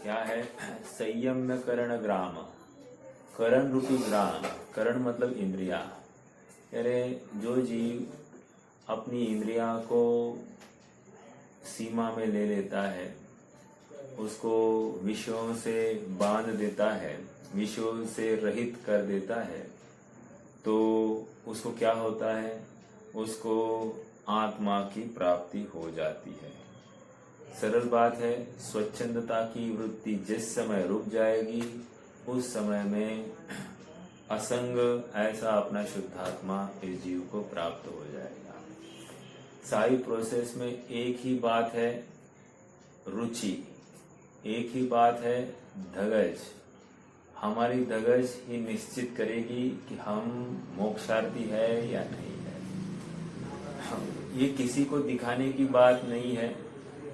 क्या है? संयम्य करण ग्राम, करण रूपी ग्राम। करण मतलब इंद्रिया। अरे जो जीव अपनी इंद्रिया को सीमा में ले लेता है, उसको विषयों से बांध देता है, विषयों से रहित कर देता है, तो उसको क्या होता है? उसको आत्मा की प्राप्ति हो जाती है। सरल बात है, स्वच्छंदता की वृत्ति जिस समय रुक जाएगी उस समय में असंग ऐसा अपना शुद्धात्मा इस जीव को प्राप्त हो जाएगा। सारी प्रोसेस में एक ही बात है, रुचि। एक ही बात है, धगज। हमारी धगज ही निश्चित करेगी कि हम मोक्षार्थी है या नहीं है। ये किसी को दिखाने की बात नहीं है,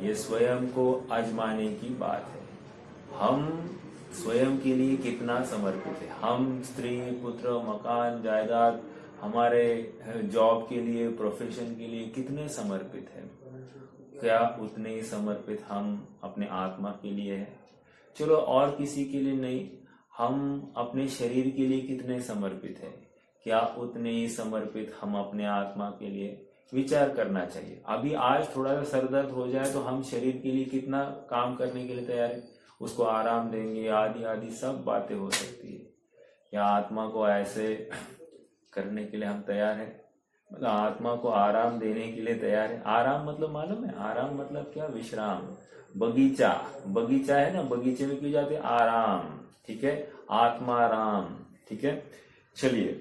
ये स्वयं को आजमाने की बात है। हम स्वयं के लिए कितना समर्पित है। हम स्त्री, पुत्र, मकान, जायदाद, हमारे जॉब के लिए, प्रोफेशन के लिए कितने समर्पित हैं? क्या उतने ही समर्पित हम अपने आत्मा के लिए हैं? चलो और किसी के लिए नहीं, हम अपने शरीर के लिए कितने समर्पित हैं? क्या उतने ही समर्पित हम अपने आत्मा के लिए? विचार करना चाहिए। अभी आज थोड़ा सा सरदर्द हो जाए तो हम शरीर के लिए कितना काम करने के लिए तैयार है, उसको आराम देंगे, आदि आदि सब बातें हो सकती है। या आत्मा को ऐसे करने के लिए हम तैयार है, मतलब आत्मा को आराम देने के लिए तैयार है। आराम मतलब मालूम है? आराम मतलब क्या? विश्राम। बगीचा, बगीचा है ना, बगीचे में क्यों जाते हैं? आराम। ठीक है, आत्मा राम। ठीक है, चलिए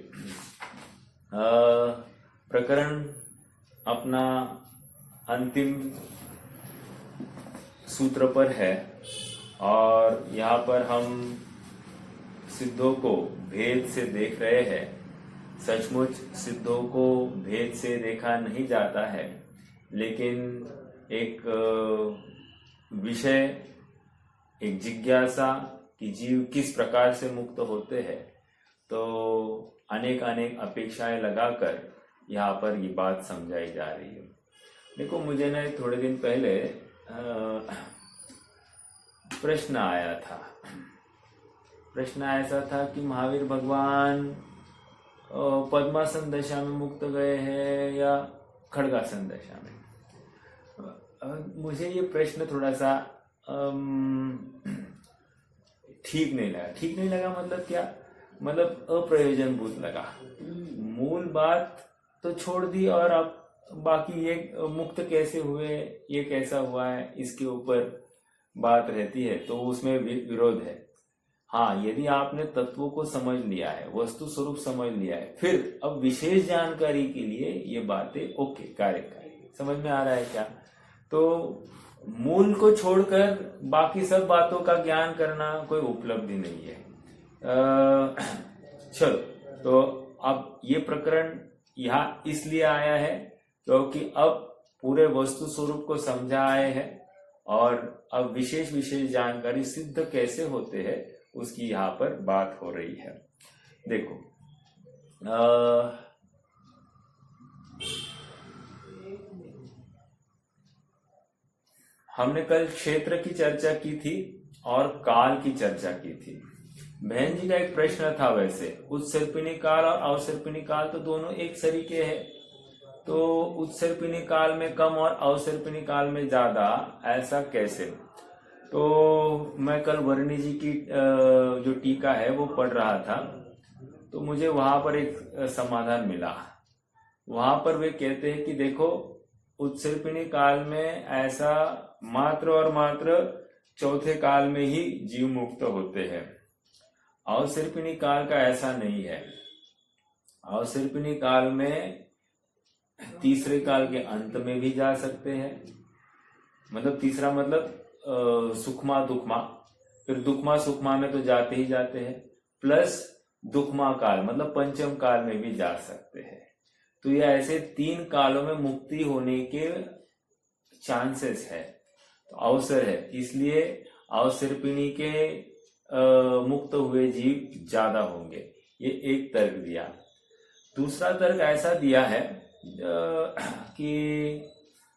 प्रकरण अपना अंतिम सूत्र पर है और यहाँ पर हम सिद्धों को भेद से देख रहे हैं। सचमुच सिद्धों को भेद से देखा नहीं जाता है, लेकिन एक विषय, एक जिज्ञासा कि जीव किस प्रकार से मुक्त होते हैं, तो अनेक अनेक अपेक्षाएं लगाकर यहाँ पर ये बात समझाई जा रही है। देखो, मुझे ना थोड़े दिन पहले प्रश्न आया था। प्रश्न ऐसा था कि महावीर भगवान पद्मासन दशा में मुक्त गए हैं या खड्गासन दशा में? मुझे ये प्रश्न थोड़ा सा ठीक नहीं लगा। ठीक नहीं लगा मतलब क्या? मतलब अप्रयोजनभूत लगा। मूल बात तो छोड़ दी और अब बाकी ये मुक्त कैसे हुए, ये कैसा हुआ है, इसके ऊपर बात रहती है, तो उसमें विरोध है। हाँ, यदि आपने तत्वों को समझ लिया है, वस्तु स्वरूप समझ लिया है, फिर अब विशेष जानकारी के लिए ये बातें ओके, कार्यकारी। समझ में आ रहा है क्या? तो मूल को छोड़कर बाकी सब बातों का ज्ञान करना कोई उपलब्धि नहीं है। चलो, तो अब ये प्रकरण यहाँ इसलिए आया है क्योंकि अब पूरे वस्तु स्वरूप को समझा आए हैं और अब विशेष विशेष जानकारी सिद्ध कैसे होते हैं उसकी यहाँ पर बात हो रही है। देखो, हमने कल क्षेत्र की चर्चा की थी और काल की चर्चा की थी। बहन जी का एक प्रश्न था, वैसे उत्सर्पिणी काल और अवसर्पिणी काल तो दोनों एक सरीके हैं, तो उत्सर्पिणी काल में कम और अवसर्पिणी काल में ज्यादा, ऐसा कैसे? तो मैं कल वर्णी जी की जो टीका है वो पढ़ रहा था, तो मुझे वहां पर एक समाधान मिला। वहां पर वे कहते हैं कि देखो, उत्सर्पिणी काल में ऐसा मात्र और मात्र चौथे काल में ही जीव मुक्त होते हैं। अवसर्पिणी काल का ऐसा नहीं है। अवसर्पिणी काल में तीसरे काल के अंत में भी जा सकते हैं, मतलब तीसरा मतलब सुखमा दुखमा, फिर दुखमा सुखमा में तो जाते ही जाते हैं, प्लस दुखमा काल मतलब पंचम काल में भी जा सकते हैं। तो ये ऐसे 3 कालों में मुक्ति होने के चांसेस है, तो अवसर है, इसलिए अवसर्पिणी के मुक्त हुए जीव ज्यादा होंगे। ये एक तर्क दिया। दूसरा तर्क ऐसा दिया है कि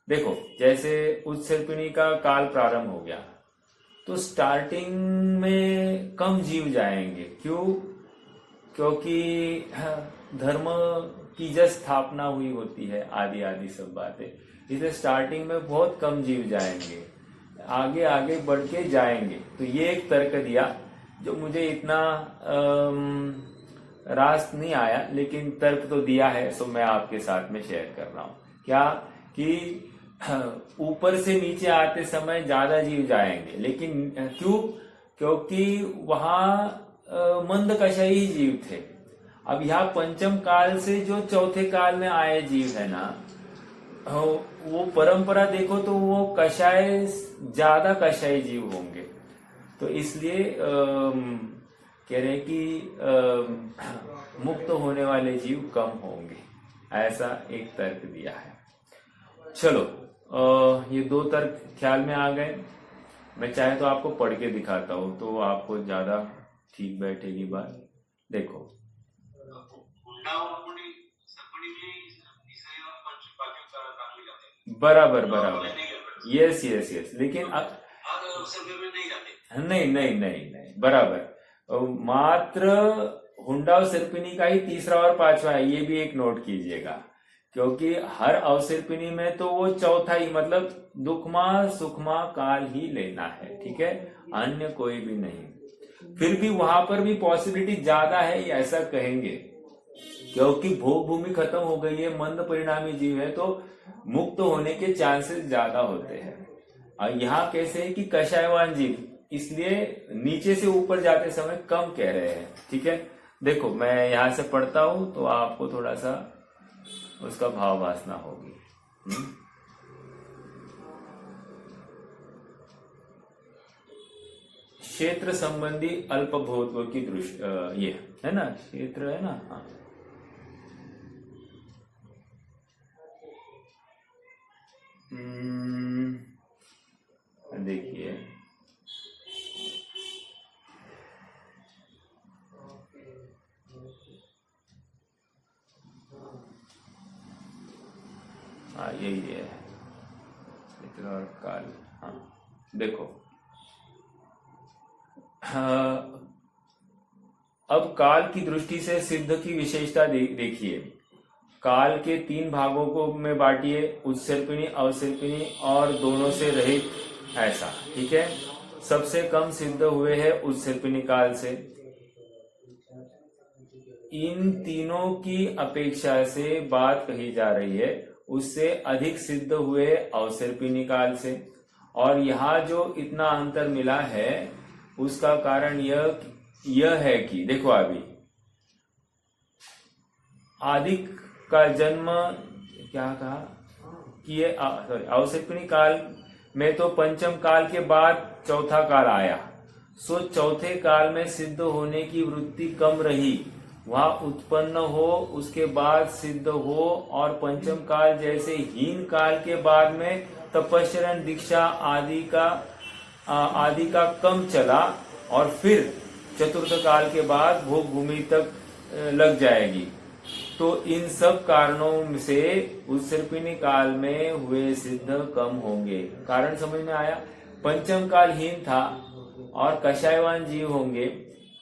देखो, जैसे उत्सर्पिणी का काल प्रारंभ हो गया तो स्टार्टिंग में कम जीव जाएंगे। क्यों? क्योंकि धर्म की जब स्थापना हुई होती है, आदि आदि सब बातें, इसलिए स्टार्टिंग में बहुत कम जीव जाएंगे, आगे आगे बढ़ के जाएंगे। तो ये एक तर्क दिया जो मुझे इतना रास नहीं आया, लेकिन तर्क तो दिया है, सो मैं आपके साथ में शेयर कर रहा हूं। क्या कि ऊपर से नीचे आते समय ज्यादा जीव जाएंगे, लेकिन क्यों? क्योंकि वहां मंदकशाही जीव थे। अब यहाँ पंचम काल से जो चौथे काल में आए जीव है ना, वो परंपरा देखो तो वो कषाय, ज्यादा कषाय जीव होंगे। तो इसलिए कह रहे हैं कि मुक्त होने वाले जीव कम होंगे, ऐसा एक तर्क दिया है। चलो, ये दो तर्क ख्याल में आ गए। मैं चाहे तो आपको पढ़ के दिखाता हूं, तो आपको ज्यादा ठीक बैठेगी बात। देखो, बराबर बराबर, यस यस यस, लेकिन नहीं नहीं नहीं नहीं, बराबर, मात्र हुंडा और सर्पिनी का ही तीसरा और पांचवा है, ये भी एक नोट कीजिएगा। क्योंकि हर अवसर्पिणी में तो वो चौथा ही, मतलब दुखमा सुखमा काल ही लेना है, ठीक है, अन्य कोई भी नहीं। फिर भी वहां पर भी पॉसिबिलिटी ज्यादा है, ऐसा कहेंगे, क्योंकि भोग भूमि खत्म हो गई है, मंद परिणामी जीव है, तो मुक्त होने के चांसेस ज्यादा होते हैं। और यहाँ कैसे है कि कषायवान जीव, इसलिए नीचे से ऊपर जाते समय कम कह रहे हैं, ठीक है। देखो, मैं यहां से पढ़ता हूं तो आपको थोड़ा सा उसका भाव वासना होगी। क्षेत्र संबंधी अल्पभोत्व की दृष्टि, ये है ना, क्षेत्र है ना, हाँ, देखिए, हाँ यही है, क्षेत्र और काल। हाँ देखो, अब काल की दृष्टि से सिद्ध की विशेषता देखिए। काल के 3 भागों को में बांटिए, उत्सर्पिणी, अवसर्पिणी और दोनों से रहित, ऐसा, ठीक है। सबसे कम सिद्ध हुए हैं उत्सर्पिणी काल से। इन तीनों की अपेक्षा से बात कही जा रही है, उससे अधिक सिद्ध हुए अवसर्पिणी काल से। और यहाँ जो इतना अंतर मिला है, उसका कारण यह है कि देखो, अभी आदिक का जन्म, क्या कहा कि ये अवसर्पिणी काल में तो पंचम काल के बाद चौथा काल आया, सो चौथे काल में सिद्ध होने की वृत्ति कम रही, वहां उत्पन्न हो, उसके बाद सिद्ध हो, और पंचम काल जैसे हीन काल के बाद में तपस्चरण, दीक्षा आदि का कम चला, और फिर चतुर्थ काल के बाद भोग भूमि तक लग जाएगी। तो इन सब कारणों से उत्सर्पिणी काल में हुए सिद्ध कम होंगे। कारण समझ में आया? पंचम काल हीन था और कषायवान जीव होंगे,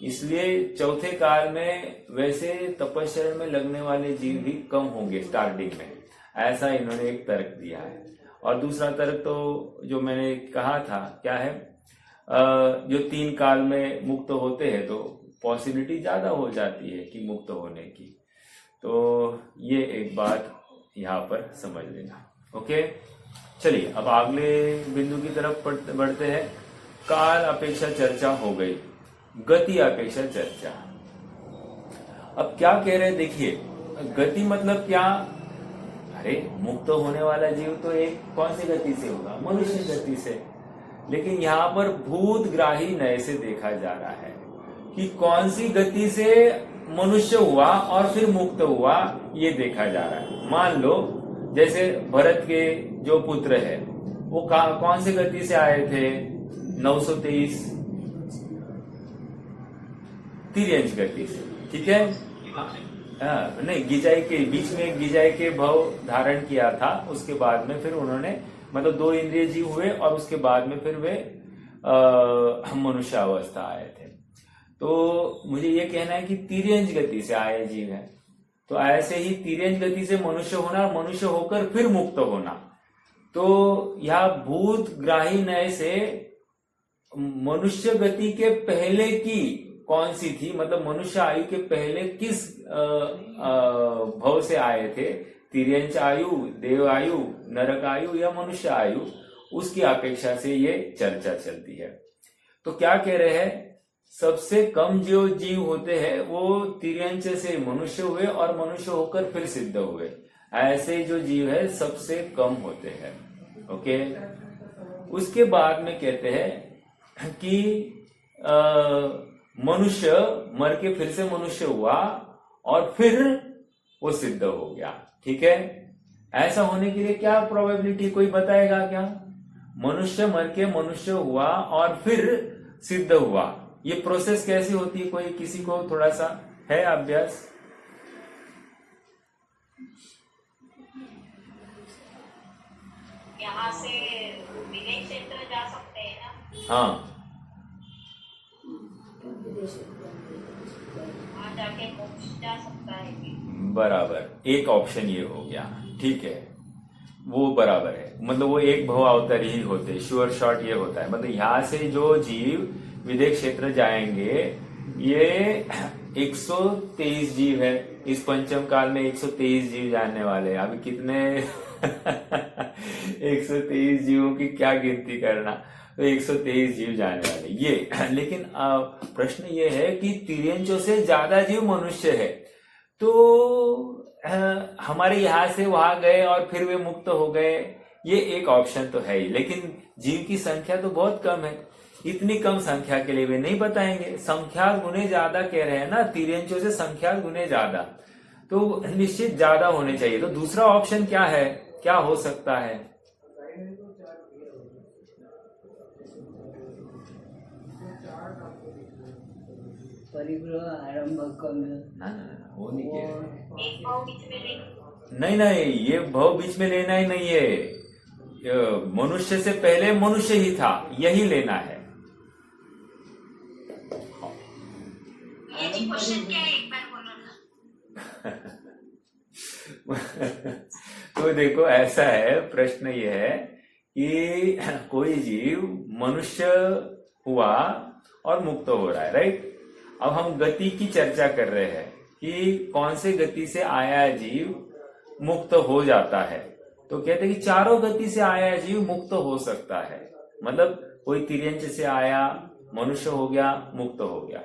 इसलिए चौथे काल में वैसे तपस्चरण में लगने वाले जीव भी कम होंगे स्टार्टिंग में, ऐसा इन्होंने एक तर्क दिया है। और दूसरा तर्क तो जो मैंने कहा था, क्या है, जो 3 काल में मुक्त होते हैं तो पॉसिबिलिटी ज्यादा हो जाती है कि मुक्त होने की। तो ये एक बात यहाँ पर समझ लेना। ओके, चलिए अब अगले बिंदु की तरफ बढ़ते हैं। काल अपेक्षा चर्चा हो गई, गति अपेक्षा चर्चा। अब क्या कह रहे हैं, देखिए, गति मतलब क्या? अरे मुक्त होने वाला जीव तो एक कौन सी गति से होगा? मनुष्य गति से। लेकिन यहाँ पर भूतग्राही नए से देखा जा रहा है कि कौन सी गति से मनुष्य हुआ और फिर मुक्त हुआ, ये देखा जा रहा है। मान लो जैसे भरत के जो पुत्र है, वो कौन सी गति से आए थे? 923 तिर्यंच गति से, ठीक है। नहीं, गिजाई के बीच में गिजाई के भाव धारण किया था, उसके बाद में फिर उन्होंने मतलब 2 इंद्रिय जीव हुए, और उसके बाद में फिर वे मनुष्य अवस्था आए थे। तो मुझे ये कहना है कि तिर्यंच गति से आए जीव है, तो ऐसे ही तिर्यंच गति से मनुष्य होना, मनुष्य होकर फिर मुक्त होना। तो यह भूतग्राही नय से मनुष्य गति के पहले की कौन सी थी, मतलब मनुष्य आयु के पहले किस भव से आए थे, तिर्यंच आयु, देव आयु, नरक आयु या मनुष्य आयु, उसकी अपेक्षा से ये चर्चा चलती है। तो क्या कह रहे हैं, सबसे कम जो जीव होते हैं वो तिर्यंच से मनुष्य हुए और मनुष्य होकर फिर सिद्ध हुए, ऐसे जो जीव है सबसे कम होते हैं। ओके, उसके बाद में कहते हैं कि मनुष्य मर के फिर से मनुष्य हुआ और फिर वो सिद्ध हो गया। ठीक है, ऐसा होने के लिए क्या प्रोबेबिलिटी कोई बताएगा क्या? मनुष्य मर के मनुष्य हुआ और फिर सिद्ध हुआ, ये प्रोसेस कैसी होती है? कोई किसी को थोड़ा सा है अभ्यास? यहाँ से विदेश क्षेत्र जा सकते हैं ना? हाँ, वहाँ जाके मोक्ष जा सकता है कि? बराबर, एक ऑप्शन ये हो गया। ठीक है, वो बराबर है, मतलब वो एक भव अवतार ही होते, श्योर शॉट ये होता है। मतलब यहाँ से जो जीव विदेश क्षेत्र जाएंगे, ये 123 जीव है इस पंचम काल में, 123 जीव जानने वाले हैं। अभी कितने 123 जीवों की क्या गिनती करना, तो 123 जीव जाने वाले ये। लेकिन प्रश्न ये है कि तिर्यंचों से ज्यादा जीव मनुष्य है, तो हमारे यहाँ से वहां गए और फिर वे मुक्त हो गए, ये एक ऑप्शन तो है ही। लेकिन जीव की संख्या तो बहुत कम है, इतनी कम संख्या के लिए वे नहीं बताएंगे। संख्या गुने ज्यादा कह रहे हैं ना, तिर्यंचों से संख्या गुने ज्यादा, तो निश्चित ज्यादा होने चाहिए। तो दूसरा ऑप्शन क्या है, क्या हो सकता है? परिग्रह आरंभ कम, ना वो नहीं कह रहे। एक भाव बीच में लेना? नहीं, ये भव बीच में लेना ही नहीं है, मनुष्य से पहले मनुष्य ही था, यही लेना है। ये जी क्वेश्चन क्या है, एक बार बोलो ना। तो देखो, ऐसा है, प्रश्न ये है कि कोई जीव मनुष्य हुआ और मुक्त हो रहा है, राइट? अब हम गति की चर्चा कर रहे हैं कि कौन से गति से आया जीव मुक्त हो जाता है। तो कहते हैं कि चारों गति से आया जीव मुक्त हो सकता है। मतलब कोई तिर्यंच से आया, मनुष्य हो गया, मुक्त हो गया,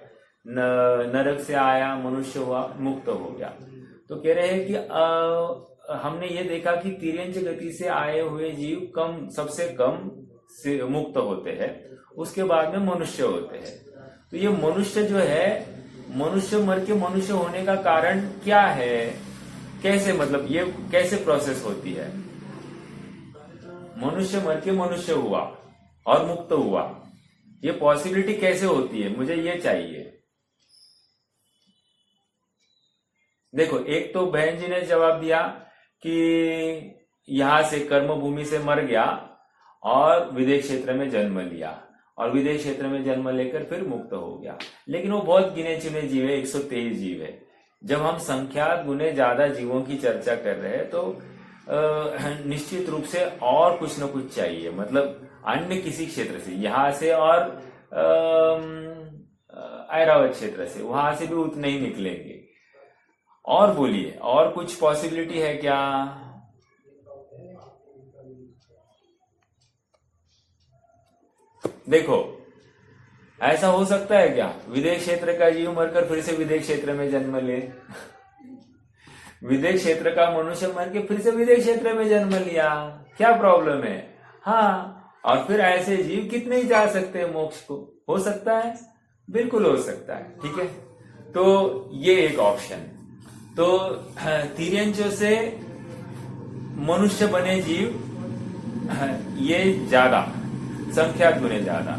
नरक से आया, मनुष्य हुआ, मुक्त हो गया। तो कह रहे हैं कि हमने ये देखा कि तिर्यंच गति से आए हुए जीव सबसे कम से मुक्त होते हैं, उसके बाद में मनुष्य होते हैं। तो ये मनुष्य जो है, मनुष्य मर के मनुष्य होने का कारण क्या है, कैसे, मतलब ये कैसे प्रोसेस होती है? मनुष्य मर के मनुष्य हुआ और मुक्त हुआ, ये पॉसिबिलिटी कैसे होती है, मुझे ये चाहिए। देखो, एक तो बहन जी ने जवाब दिया कि यहां से कर्म भूमि से मर गया और विदेश क्षेत्र में जन्म लिया, और विदेश क्षेत्र में जन्म लेकर फिर मुक्त हो गया। लेकिन वो बहुत गिने चुने जीव है, 123 जीव है। जब हम संख्या गुने ज्यादा जीवों की चर्चा कर रहे हैं तो निश्चित रूप से और कुछ न कुछ चाहिए, मतलब अन्य किसी क्षेत्र से, यहां से और ऐरावत क्षेत्र से, वहां से भी उतने ही निकलेंगे। और बोलिए, और कुछ पॉसिबिलिटी है क्या? देखो, ऐसा हो सकता है क्या, विदेश क्षेत्र का जीव मरकर फिर से विदेश क्षेत्र में जन्म ले? विदेश क्षेत्र का मनुष्य मर के फिर से विदेश क्षेत्र में जन्म लिया, क्या प्रॉब्लम है? हाँ, और फिर ऐसे जीव कितने ही जा सकते हैं मोक्ष को? हो सकता है, बिल्कुल हो सकता है। ठीक है, तो ये एक ऑप्शन। तो तिर्यंचों से मनुष्य बने जीव ये ज्यादा, संख्या गुने ज्यादा।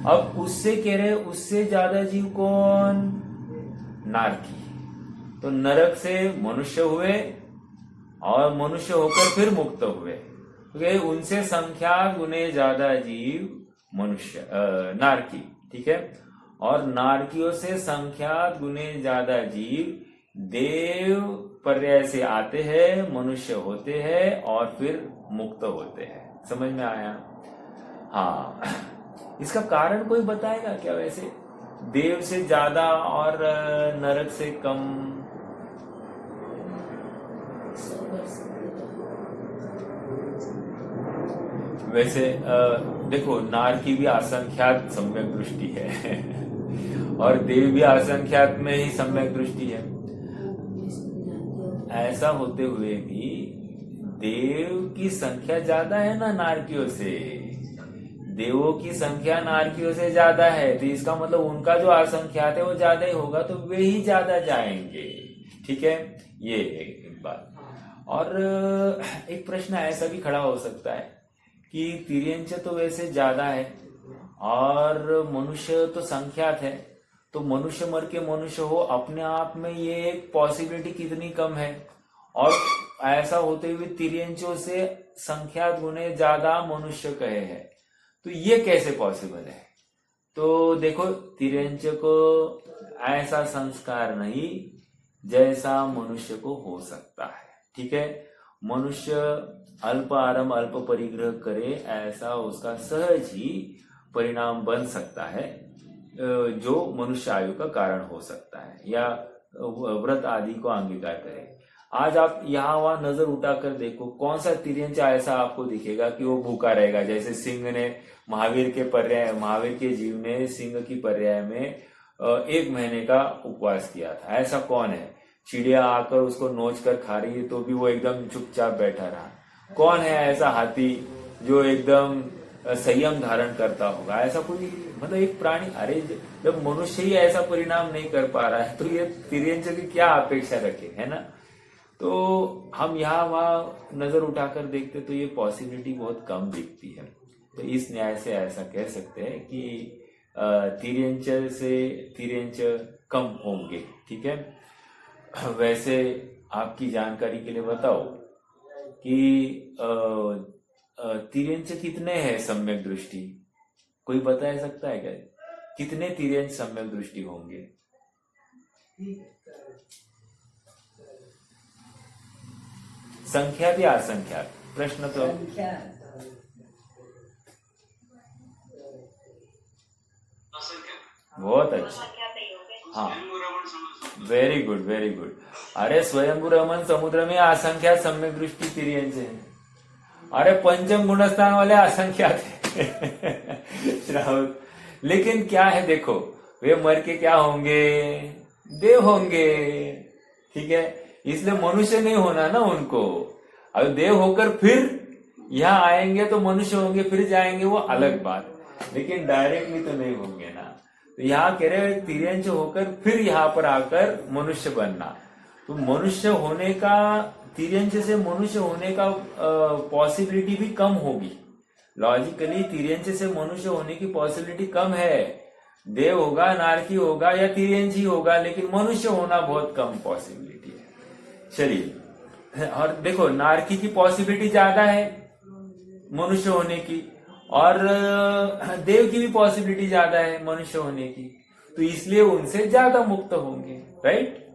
अब उससे कह रहे, उससे ज्यादा जीव कौन? नारकी। तो नरक से मनुष्य हुए और मनुष्य होकर फिर मुक्त हुए, क्योंकि उनसे संख्या गुने ज्यादा जीव मनुष्य नारकी, ठीक है। और नारकियों से संख्यात गुने ज्यादा जीव देव पर्याय से आते हैं, मनुष्य होते हैं और फिर मुक्त होते हैं। समझ में आया? हाँ, इसका कारण कोई बताएगा क्या? वैसे देव से ज्यादा और नरक से कम? वैसे देखो, नार की भी असंख्यात सम्यक दृष्टि है और देव भी असंख्यात में ही सम्यक दृष्टि है। ऐसा होते हुए भी देव की संख्या ज्यादा है ना नारकियों से, देवों की संख्या नारकियों से ज्यादा है, तो इसका मतलब उनका जो असंख्यात है वो ज्यादा ही होगा, तो वे ही ज्यादा जाएंगे। ठीक है, ये एक बात। और एक प्रश्न ऐसा भी खड़ा हो सकता है कि तिर्यंच तो वैसे ज्यादा है और मनुष्य तो संख्यात है, तो मनुष्य मर के मनुष्य हो, अपने आप में ये एक पॉसिबिलिटी कितनी कम है। और ऐसा होते हुए तिर्यंचों से संख्यात गुने ज्यादा मनुष्य कहे हैं, तो ये कैसे पॉसिबल है? तो देखो, तिर्यंच को ऐसा संस्कार नहीं जैसा मनुष्य को हो सकता है। ठीक है, मनुष्य अल्प आरंभ अल्प परिग्रह करे, ऐसा उसका सहज ही परिणाम बन सकता है जो मनुष्य आयु का कारण हो सकता है, या व्रत आदि को अंगीकार करे। आज आप यहाँ वहां नजर उठाकर देखो, कौन सा तिर्यंच ऐसा आपको दिखेगा कि वो भूखा रहेगा? जैसे सिंह ने महावीर के जीव ने सिंह की पर्याय में 1 महीने का उपवास किया था, ऐसा कौन है? चिड़िया आकर उसको नोच कर खा रही है तो भी वो एकदम चुपचाप बैठा रहा। कौन है ऐसा हाथी जो एकदम संयम धारण करता होगा? ऐसा कोई, मतलब एक प्राणी, अरे जब मनुष्य ही ऐसा परिणाम नहीं कर पा रहा है तो ये तिर्यंच की क्या अपेक्षा रखे, है ना? तो हम यहाँ वहां नजर उठाकर देखते तो ये पॉसिबिलिटी बहुत कम दिखती है। तो इस न्याय से ऐसा कह सकते हैं कि तिर्यंच से तिर्यंच कम होंगे। ठीक है, वैसे आपकी जानकारी के लिए बताओ कि तिर्यंच कितने हैं सम्यक दृष्टि? कोई बता सकता है क्या? कितने तिर्यंच सम्यक दृष्टि होंगे? संख्यात या असंख्यात? प्रश्न तो बहुत अच्छा, हाँ, वेरी गुड वेरी गुड। अरे स्वयंभू रमन समुद्र में असंख्यात सम्यक दृष्टि तिर्यंच है। अरे पंचम गुणस्थान वाले असंख्यात है राहुल। लेकिन क्या है, देखो, वे मर के क्या होंगे? देव होंगे। ठीक है, इसलिए मनुष्य नहीं होना ना उनको। अब देव होकर फिर यहाँ आएंगे तो मनुष्य होंगे, फिर जाएंगे, वो अलग बात, लेकिन डायरेक्टली तो नहीं होंगे ना। तो यहाँ कह रहे तिर्यंच होकर फिर यहाँ पर आकर मनुष्य बनना, तो मनुष्य होने का, तिर्यंच से मनुष्य होने का पॉसिबिलिटी भी कम होगी। लॉजिकली तिर्यंच से मनुष्य होने की पॉसिबिलिटी कम है। देव होगा, नारकी होगा या तिर्यंच ही होगा, लेकिन मनुष्य होना बहुत कम पॉसिबिलिटी है। चलिए, और देखो, नारकी की पॉसिबिलिटी ज्यादा है मनुष्य होने की, और देव की भी पॉसिबिलिटी ज्यादा है मनुष्य होने की, तो इसलिए उनसे ज्यादा मुक्त होंगे। राइट?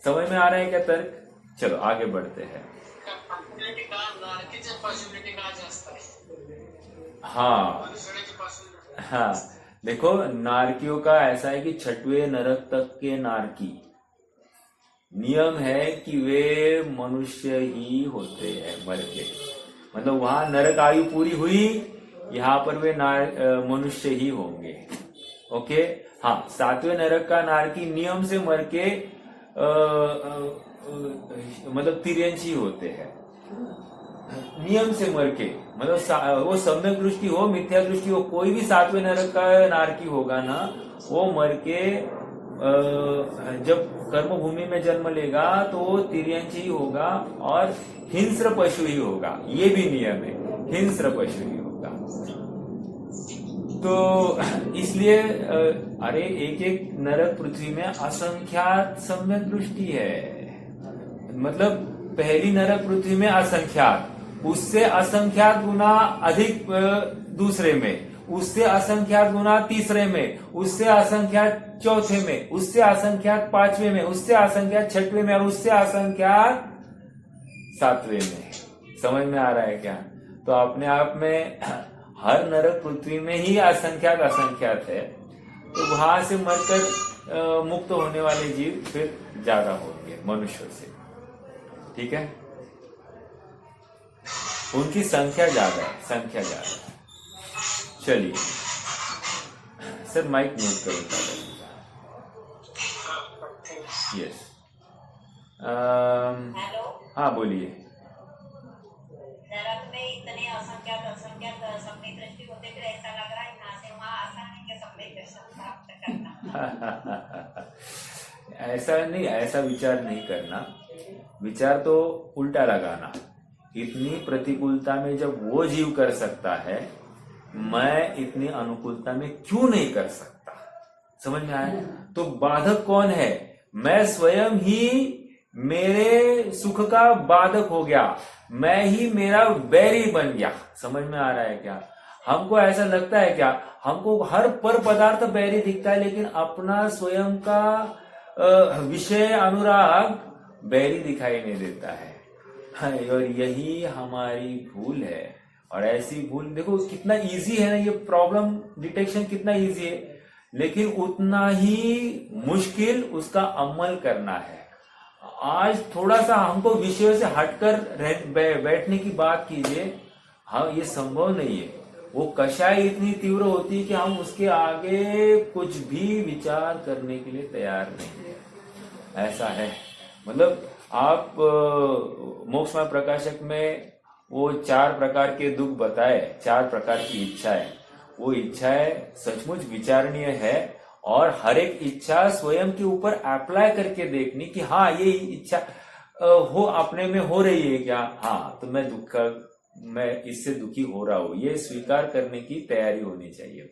समझ में आ रहा है क्या तर्क? चलो आगे बढ़ते हैं। हाँ हाँ, देखो, नारकियों का ऐसा है कि 6वें नरक तक के नारकी नियम है कि वे मनुष्य ही होते हैं मर के, मतलब वहां नरक आयु पूरी हुई, यहाँ पर वे मनुष्य ही होंगे। ओके, हाँ, 7वें नरक का नारकी नियम से मर के मतलब तिर्यंच ही होते हैं, नियम से मर के, मतलब वो सम्यक दृष्टि हो मिथ्या दृष्टि हो, कोई भी 7वें नरक का नारकी होगा ना, वो मर के जब कर्म भूमि में जन्म लेगा तो वो तिर्यंच ही होगा और हिंस्र पशु ही होगा। ये भी नियम है, हिंस्र पशु ही होगा। तो इसलिए अरे एक एक नरक पृथ्वी में असंख्यात सम्यक दृष्टि है, मतलब पहली नरक पृथ्वी में असंख्यात, उससे असंख्यात गुना अधिक दूसरे में, उससे असंख्यात गुना तीसरे में, उससे असंख्यात चौथे में, उससे असंख्यात पांचवें में, उससे असंख्यात छठवें में, और उससे असंख्यात सातवें में। समझ में आ रहा है क्या? तो अपने आप में हर नरक पृथ्वी में ही असंख्यात असंख्यात है। तो वहां से मरकर मुक्त होने वाले जीव फिर ज्यादा होंगे मनुष्यों से। ठीक है, उनकी संख्या ज्यादा है, संख्या ज्यादा है। चलिए सर, माइक म्यूट करो। यस, हेलो, हाँ बोलिए। नरक में इतने असंख्यात असंख्यात सपने दृष्टि होते, फिर ऐसा लग रहा है यहाँ से वहाँ आसान है कि सपने दर्शन प्राप्त करना। ऐसा नहीं, ऐसा विचार नहीं करना। विचार तो उल्टा लगाना। इतनी प्रतिकूलता में जब वो जीव कर सकता है, मैं इतनी अनुकूलता में क्यों नहीं कर सकता? समझ में आया? तो बाधक कौन है? मैं स्वयं ही मेरे सुख का बाधक हो गया, मैं ही मेरा बैरी बन गया। समझ में आ रहा है क्या? हमको ऐसा लगता है क्या? हमको हर पर पदार्थ बैरी दिखता है, लेकिन अपना स्वयं का विषय अनुराग बैरी दिखाई नहीं देता है। और यही हमारी भूल है। और ऐसी भूल देखो कितना इजी है ना, ये प्रॉब्लम डिटेक्शन कितना इजी है, लेकिन उतना ही मुश्किल उसका अमल करना है। आज थोड़ा सा हमको विषयों से हटकर बैठने की बात कीजिए। हाँ, ये संभव नहीं है। वो कषाय इतनी तीव्र होती है कि हम उसके आगे कुछ भी विचार करने के लिए तैयार नहीं है। ऐसा है। मतलब आप मोक्षमय प्रकाशक में वो 4 प्रकार के दुख बताए, 4 प्रकार की इच्छाएं। वो इच्छाएं सचमुच विचारणीय है, और हर एक इच्छा स्वयं के ऊपर अप्लाई करके देखनी कि हाँ ये इच्छा हो अपने में हो रही है क्या? हाँ, तो मैं इससे दुखी हो रहा हूं, ये स्वीकार करने की तैयारी होनी चाहिए।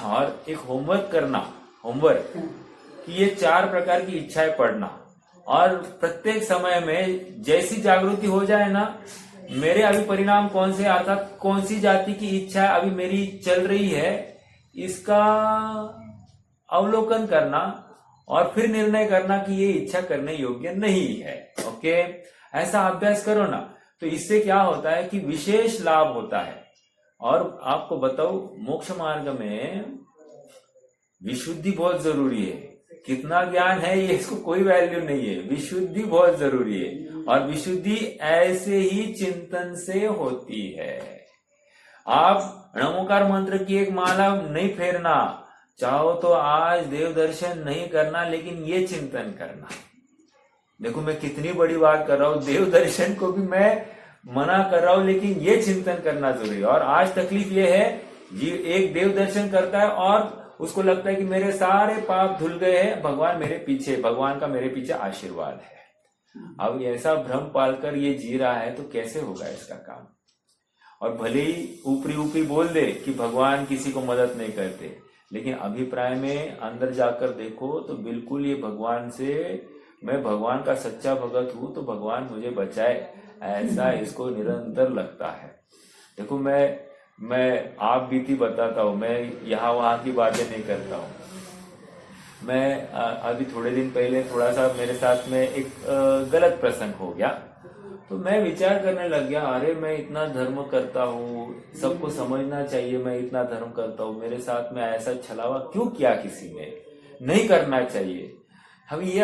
और एक होमवर्क करना, होमवर्क कि ये 4 प्रकार की इच्छाएं पढ़ना, और प्रत्येक समय में जैसी जागृति हो जाए ना, मेरे अभी परिणाम कौन से, अर्थात कौन सी जाति की इच्छा अभी मेरी चल रही है, इसका अवलोकन करना, और फिर निर्णय करना कि ये इच्छा करने योग्य नहीं है। ओके, ऐसा अभ्यास करो ना, तो इससे क्या होता है कि विशेष लाभ होता है। और आपको बताओ, मोक्ष मार्ग में विशुद्धि बहुत जरूरी है। कितना ज्ञान है ये, इसको कोई वैल्यू नहीं है। विशुद्धि बहुत जरूरी है, और विशुद्धि ऐसे ही चिंतन से होती है। आप नमोकार मंत्र की एक माला नहीं फेरना, चाहो तो आज देव दर्शन नहीं करना, लेकिन ये चिंतन करना। देखो मैं कितनी बड़ी बात कर रहा हूं, देव दर्शन को भी मैं मना कर रहा हूं, लेकिन ये चिंतन करना जरूरी है। और आज तकलीफ ये है, जी एक देव दर्शन करता है और उसको लगता है कि मेरे सारे पाप धुल गए हैं, भगवान मेरे पीछे, भगवान का मेरे पीछे आशीर्वाद है। अब ऐसा भ्रम पालकर ये जी रहा है, तो कैसे होगा इसका काम? और भले ही ऊपरी ऊपरी बोल दे कि भगवान किसी को मदद नहीं करते, लेकिन अभिप्राय में अंदर जाकर देखो तो बिल्कुल ये भगवान से, मैं भगवान का सच्चा भगत हूं तो भगवान मुझे बचाए, ऐसा इसको निरंतर लगता है। देखो मैं आप बीती बताता हूँ, मैं यहाँ वहां की बातें नहीं करता हूँ। मैं अभी थोड़े दिन पहले थोड़ा सा मेरे साथ में एक गलत प्रसंग हो गया, तो मैं विचार करने लग गया, अरे मैं इतना धर्म करता हूँ, सबको समझना चाहिए मैं इतना धर्म करता हूँ, मेरे साथ में ऐसा छलावा क्यों किया किसी ने? नहीं करना चाहिए। हम ये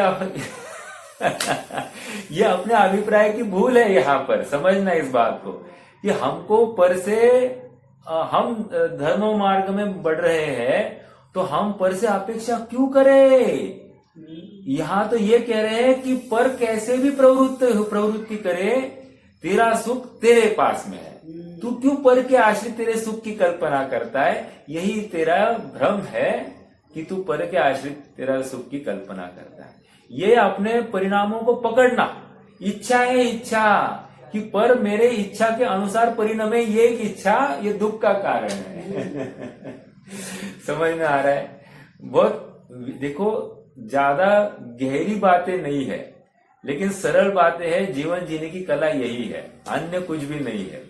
अपने अभिप्राय की भूल है। यहाँ पर समझना इस बात को कि हमको पर से हम धर्म मार्ग में बढ़ रहे हैं, तो हम पर से अपेक्षा क्यों करें? यहाँ तो ये कह रहे हैं कि पर कैसे भी प्रवृत्ति करे, तेरा सुख तेरे पास में है। तू क्यों पर के आश्रित तेरे सुख की कल्पना करता है? यही तेरा भ्रम है कि तू पर के आश्रित तेरा सुख की कल्पना करता है। ये अपने परिणामों को पकड़ना। इच्छा है, इच्छा कि पर मेरे इच्छा के अनुसार परिणमे, ये एक इच्छा, ये दुख का कारण है। समझ में आ रहा है? बहुत देखो, ज्यादा गहरी बातें नहीं है, लेकिन सरल बातें हैं। जीवन जीने की कला यही है, अन्य कुछ भी नहीं है।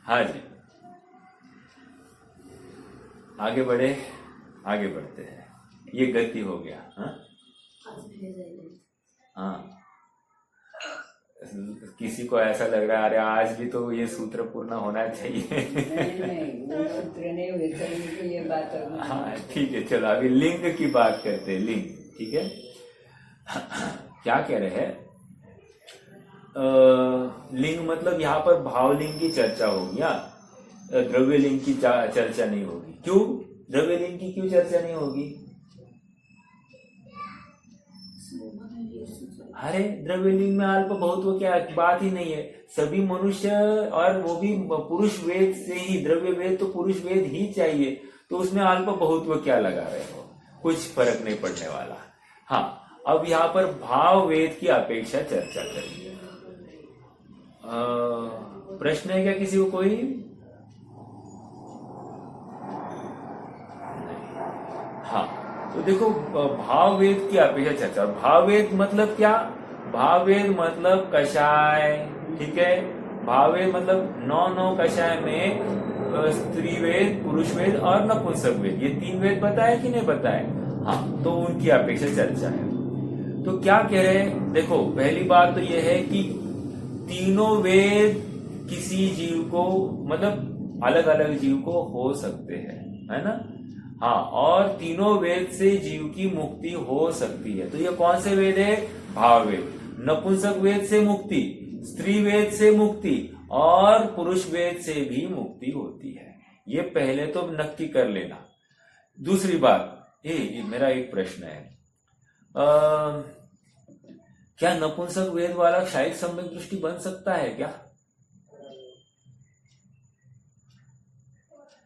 हाँ जी, आगे बढ़े, आगे बढ़ते हैं। ये गति हो गया। हाँ, किसी को ऐसा लग रहा है अरे आज भी तो ये सूत्र पूर्ण होना चाहिए। नहीं वो सूत्र नहीं हुए तो ये बात हाँ ठीक है, चलो अभी लिंग की बात करते हैं। लिंग, ठीक है। क्या कह रहे हैं? लिंग मतलब यहाँ पर भावलिंग की चर्चा होगी, या द्रव्य लिंग की चर्चा नहीं होगी। क्यों द्रव्य लिंग की क्यों चर्चा नहीं होगी? अरे द्रव्य लिंग में अल्प बहुत्व क्या बात ही नहीं है। सभी मनुष्य, और वो भी पुरुष वेद से ही, द्रव्य वेद तो पुरुष वेद ही चाहिए, तो उसमें अल्प बहुत्व क्या लगा रहे हो? कुछ फर्क नहीं पड़ने वाला। हाँ, अब यहाँ पर भाव वेद की अपेक्षा चर्चा करेंगे। प्रश्न है क्या किसी को? कोई हाँ, तो देखो भाव वेद की अपेक्षा चर्चा। भाव वेद मतलब क्या? भाव वेद मतलब कषाय, ठीक है। भाव वेद मतलब 9 कषाय में स्त्री वेद, पुरुष वेद और नपुंसक वेद, ये 3 वेद बताए कि नहीं बताए? हाँ, तो उनकी अपेक्षा चर्चा है। तो क्या कह रहे हैं? देखो पहली बात तो यह है कि तीनों वेद किसी जीव को, मतलब अलग अलग जीव को हो सकते हैं, है ना? हाँ, और तीनों वेद से जीव की मुक्ति हो सकती है। तो ये कौन से वेद है? भाव वेद। नपुंसक वेद से मुक्ति, स्त्री वेद से मुक्ति और पुरुष वेद से भी मुक्ति होती है। ये पहले तो नक्की कर लेना। दूसरी बात, ये मेरा एक प्रश्न है, क्या नपुंसक वेद वाला शायद सम्यक दृष्टि बन सकता है क्या?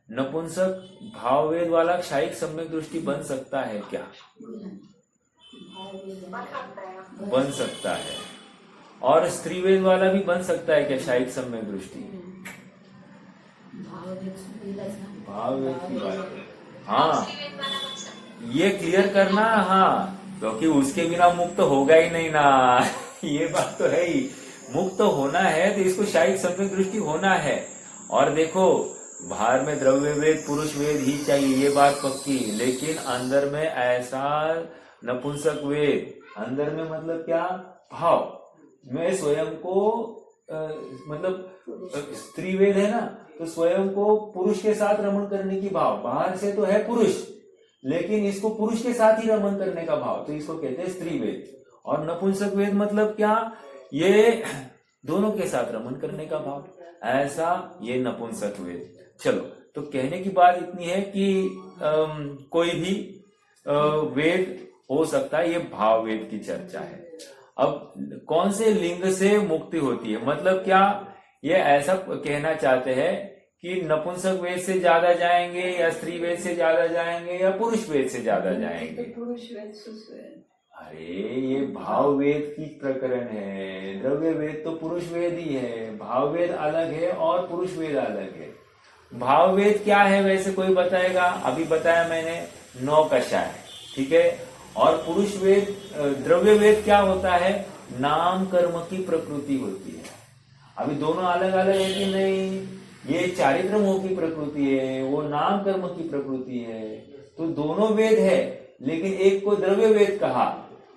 नपुंसक भाव वेद वाला क्षायिक सम्यक दृष्टि बन सकता है क्या? बन सकता है। और स्त्री वेद वाला भी बन सकता है क्या क्षायिक सम्यक दृष्टि? भाव वेद की बात, हाँ ये क्लियर करना। हाँ, क्योंकि उसके बिना मुक्त होगा ही नहीं ना। ये बात तो है ही, मुक्त होना है तो इसको क्षायिक सम्यक दृष्टि होना है। और देखो बाहर में द्रव्य वेद, पुरुष वेद ही चाहिए, ये बात पक्की। लेकिन अंदर में ऐसा नपुंसक वेद, अंदर में मतलब क्या? भाव में स्वयं को मतलब स्त्री वेद है ना, तो स्वयं को पुरुष के साथ रमण करने की भाव। बाहर से तो है पुरुष, लेकिन इसको पुरुष के साथ ही रमण करने का भाव, तो इसको कहते हैं स्त्री वेद। और नपुंसक वेद मतलब क्या? ये दोनों के साथ रमण करने का भाव, ऐसा ये नपुंसक वेद। चलो, तो कहने की बात इतनी है कि कोई भी वेद हो सकता है, ये भाव वेद की चर्चा है। अब कौन से लिंग से मुक्ति होती है, मतलब क्या ये ऐसा कहना चाहते हैं कि नपुंसक वेद से ज्यादा जाएंगे या स्त्री वेद से ज्यादा जाएंगे या पुरुष वेद से ज्यादा जाएंगे? पुरुष वेद। अरे ये भाव वेद की प्रकरण है, द्रव्य वेद तो पुरुष वेद ही है, भाव वेद अलग है और पुरुष वेद अलग है। भाव वेद क्या है वैसे कोई बताएगा? अभी बताया मैंने 9 कषाय, ठीक है। और पुरुष वेद, द्रव्य वेद क्या होता है? नाम कर्म की प्रकृति होती है। अभी दोनों अलग अलग है कि नहीं? ये चारित्रमोह की प्रकृति है, वो नाम कर्म की प्रकृति है। तो दोनों वेद है, लेकिन एक को द्रव्य वेद कहा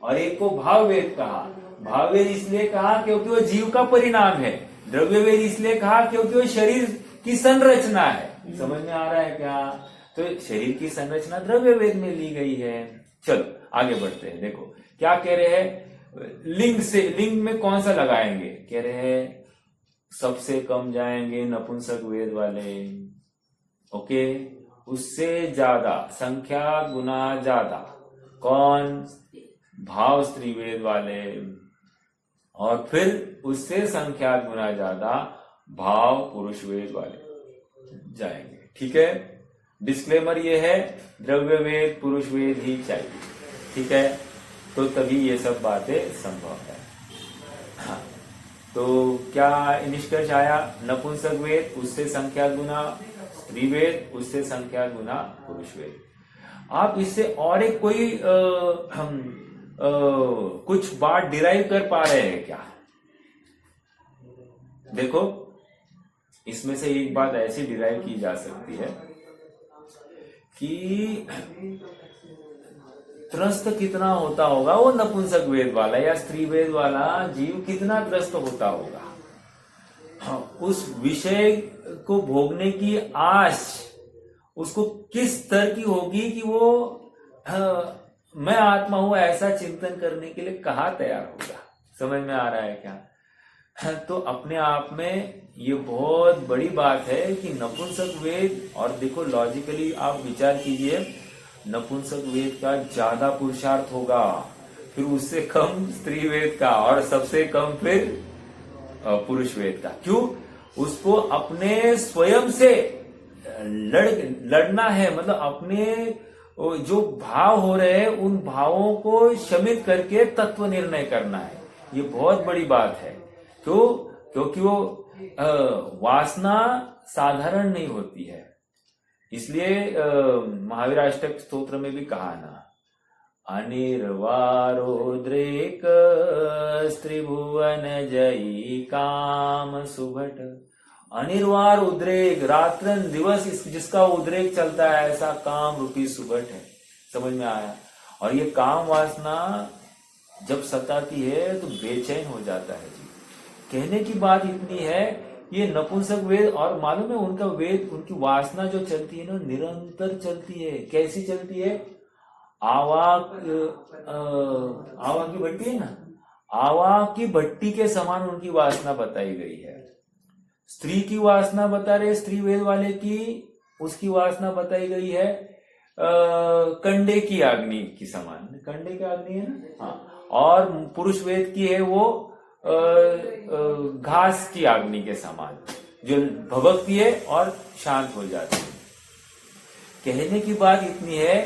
और एक को भाव वेद कहा। भाव वेद इसलिए कहा क्योंकि वो जीव का परिणाम है, द्रव्य वेद इसलिए कहा क्योंकि वो शरीर की संरचना है। समझ में आ रहा है क्या? तो शरीर की संरचना द्रव्य वेद में ली गई है। चलो आगे बढ़ते हैं। देखो क्या कह रहे हैं, लिंग से, लिंग में कौन सा लगाएंगे? कह रहे हैं सबसे कम जाएंगे नपुंसक वेद वाले, ओके। उससे ज्यादा, संख्या गुना ज्यादा कौन? भाव स्त्री वेद वाले। और फिर उससे संख्या गुना ज्यादा भाव पुरुष वेद वाले जाएंगे, ठीक है। डिस्क्लेमर ये है, द्रव्य वेद पुरुष वेद ही चाहिए, ठीक है। तो तभी ये सब बातें संभव है। हाँ, तो क्या निष्कर्ष आया? नपुंसक वेद उससे संख्या गुना स्त्री वेद, उससे संख्या गुना पुरुष वेद। आप इससे और एक कोई कुछ बात डिराइव कर पा रहे हैं क्या? देखो इसमें से एक बात ऐसी डिराइव की जा सकती है कि त्रस्त कितना होता होगा वो नपुंसक वेद वाला या स्त्री वेद वाला जीव, कितना त्रस्त होता होगा। हाँ, उस विषय को भोगने की आश उसको किस स्तर की होगी कि वो मैं आत्मा हूं ऐसा चिंतन करने के लिए कहाँ तैयार होगा। समझ में आ रहा है क्या? तो अपने आप में ये बहुत बड़ी बात है कि नपुंसक वेद, और देखो लॉजिकली आप विचार कीजिए, नपुंसक वेद का ज्यादा पुरुषार्थ होगा, फिर उससे कम स्त्री वेद का, और सबसे कम फिर पुरुष वेद का। क्यों? उसको अपने स्वयं से लड़ना है, मतलब अपने जो भाव हो रहे हैं उन भावों को शमित करके तत्व निर्णय करना है। ये बहुत बड़ी बात है। क्यों? क्योंकि वो वासना साधारण नहीं होती है। इसलिए महावीर अष्टक स्तोत्र में भी कहा ना, अनिर्वारोद्रेक स्त्रिभुवन जयी काम सुभट। अनिर्वार उद्रेक, रात्रन दिवस जिसका उद्रेक चलता है, ऐसा काम रूपी सुभट है। समझ में आया? और ये काम वासना जब सताती है तो बेचैन हो जाता है जी। कहने की बात इतनी है, ये नपुंसक वेद, और मालूम है उनका वेद, उनकी वासना जो चलती है ना, निरंतर चलती है। कैसी चलती है? आवाक की भट्टी है ना, आवाक की भट्टी के समान उनकी वासना बताई गई है। स्त्री की वासना बता रहे स्त्री वेद वाले की, उसकी वासना बताई गई है कंडे की अग्नि की समान। कंडे की अग्नि है ना, हाँ। और पुरुष वेद की है वो घास की अग्नि के समान, जो भभकती है और शांत हो जाती है। कहने की बात इतनी है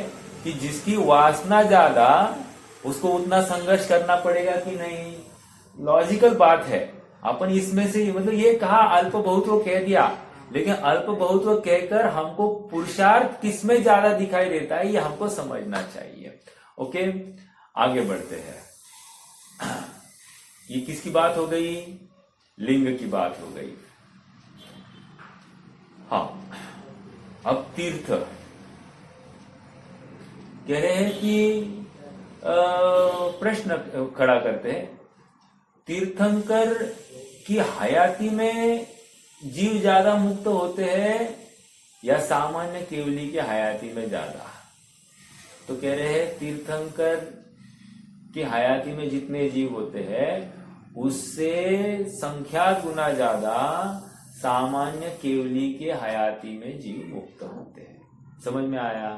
कि जिसकी वासना ज्यादा, उसको उतना संघर्ष करना पड़ेगा कि नहीं। लॉजिकल बात है। अपन इसमें से मतलब ये कहा अल्प बहुत्व कह दिया, लेकिन अल्प बहुत्व कहकर हमको पुरुषार्थ किसमें ज्यादा दिखाई देता है ये हमको समझना चाहिए। ओके, आगे बढ़ते हैं। ये किसकी बात हो गई? लिंग की बात हो गई। हाँ, अब तीर्थ कह रहे हैं कि प्रश्न खड़ा करते हैं, तीर्थंकर की हयाती में जीव ज्यादा मुक्त होते हैं या सामान्य केवली की हयाती में ज्यादा? तो कह रहे हैं तीर्थंकर की हयाती में जितने जीव होते हैं उससे संख्या गुना ज्यादा सामान्य केवली के हयाती में जीव मुक्त होते हैं। समझ में आया?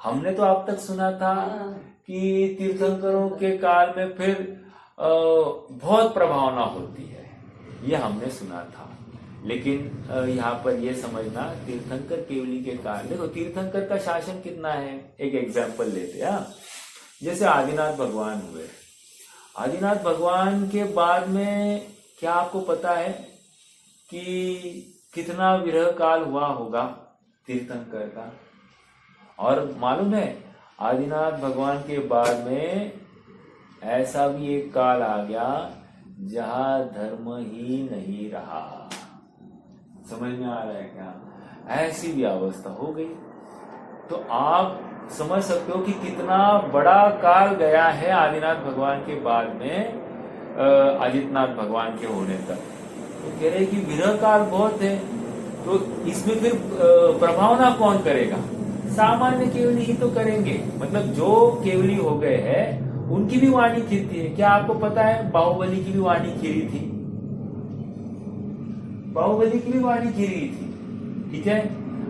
हमने तो अब तक सुना था कि तीर्थंकरों के काल में फिर बहुत प्रभावना होती है, ये हमने सुना था। लेकिन यहाँ पर ये समझना, तीर्थंकर केवली के काल, देखो तीर्थंकर का शासन कितना है। एक एग्जाम्पल लेते हैं। जैसे आदिनाथ भगवान हुए, आदिनाथ भगवान के बाद में क्या आपको पता है कि कितना विरह काल हुआ होगा तीर्थंकर का? और मालूम है आदिनाथ भगवान के बाद में ऐसा भी एक काल आ गया जहां धर्म ही नहीं रहा। समझ में आ रहा है क्या? ऐसी भी अवस्था हो गई। तो आप समझ सकते हो कि कितना बड़ा काल गया है आदिनाथ भगवान के बाद में आदित्यनाथ भगवान के होने तक। तो कह रहे कि विरह काल बहुत है, तो इसमें फिर प्रभावना कौन करेगा? सामान्य केवली ही तो करेंगे। मतलब जो केवली हो गए हैं उनकी भी वाणी खिरती है। क्या आपको पता है बाहुबली की भी वाणी खिरी थी? बाहुबली की भी वाणी खिरी थी, ठीक है।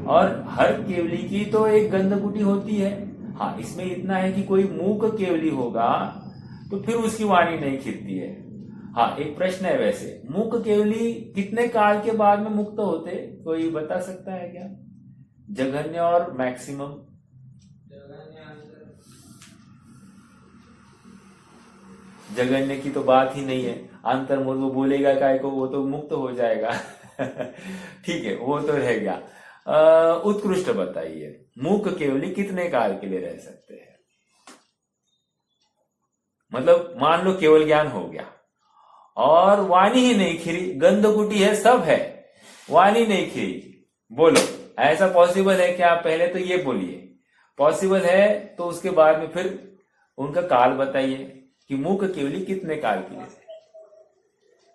और हर केवली की तो एक गंधकुटी होती है। हाँ, इसमें इतना है कि कोई मूक केवली होगा तो फिर उसकी वाणी नहीं खिरती है। हाँ, एक प्रश्न है वैसे, मूक केवली कितने काल के बाद में मुक्त होते? कोई बता सकता है क्या? जघन्य और मैक्सिमम? जघन्य की तो बात ही नहीं है, अंतर्मुख वो बोलेगा काय को, वो तो मुक्त हो जाएगा। ठीक है, वो तो रह गया। उत्कृष्ट बताइए, मूक केवली कितने काल के लिए रह सकते हैं? मतलब मान लो केवल ज्ञान हो गया और वाणी ही नहीं खिरी, गंधकुटी है, सब है, वाणी नहीं खिरी, बोलो ऐसा पॉसिबल है क्या? पहले तो ये बोलिए, पॉसिबल है तो उसके बाद में फिर उनका काल बताइए कि मूक केवली कितने काल के लिए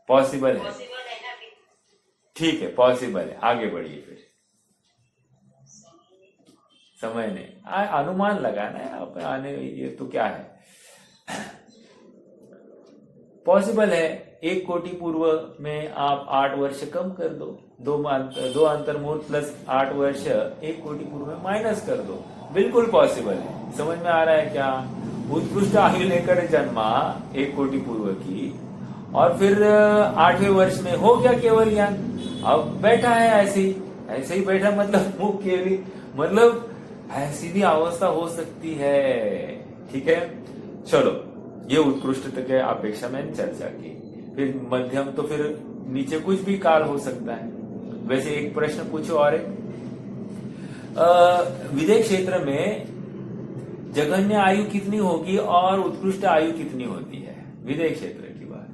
पॉसिबल है। पॉसिबल है ना अभी? ठीक है, पॉसिबल है, आगे बढ़िए फिर। समय नहीं, अनुमान लगाना है आप आने, ये तो क्या है। पॉसिबल है 1 कोटि पूर्व में आप 8 वर्ष कम कर दो, दो अंतर्मुहूर्त प्लस 8 वर्ष 1 कोटि पूर्व में माइनस कर दो, बिल्कुल पॉसिबल है। समझ में आ रहा है क्या? उत्कृष्ट आयु लेकर जन्मा 1 कोटि पूर्व की, और फिर 8वें वर्ष में हो गया केवल ज्ञान, अब बैठा है ऐसे ही बैठा, मतलब मुख केवली, मतलब ऐसी भी अवस्था हो सकती है। ठीक है, चलो, ये उत्कृष्ट के अपेक्षा मैंने चर्चा की। फिर मध्यम, तो फिर नीचे कुछ भी काल हो सकता है। वैसे एक प्रश्न पूछो और एक, विदेह क्षेत्र में जघन्य आयु कितनी होगी और उत्कृष्ट आयु कितनी होती है? विदेह क्षेत्र की बात।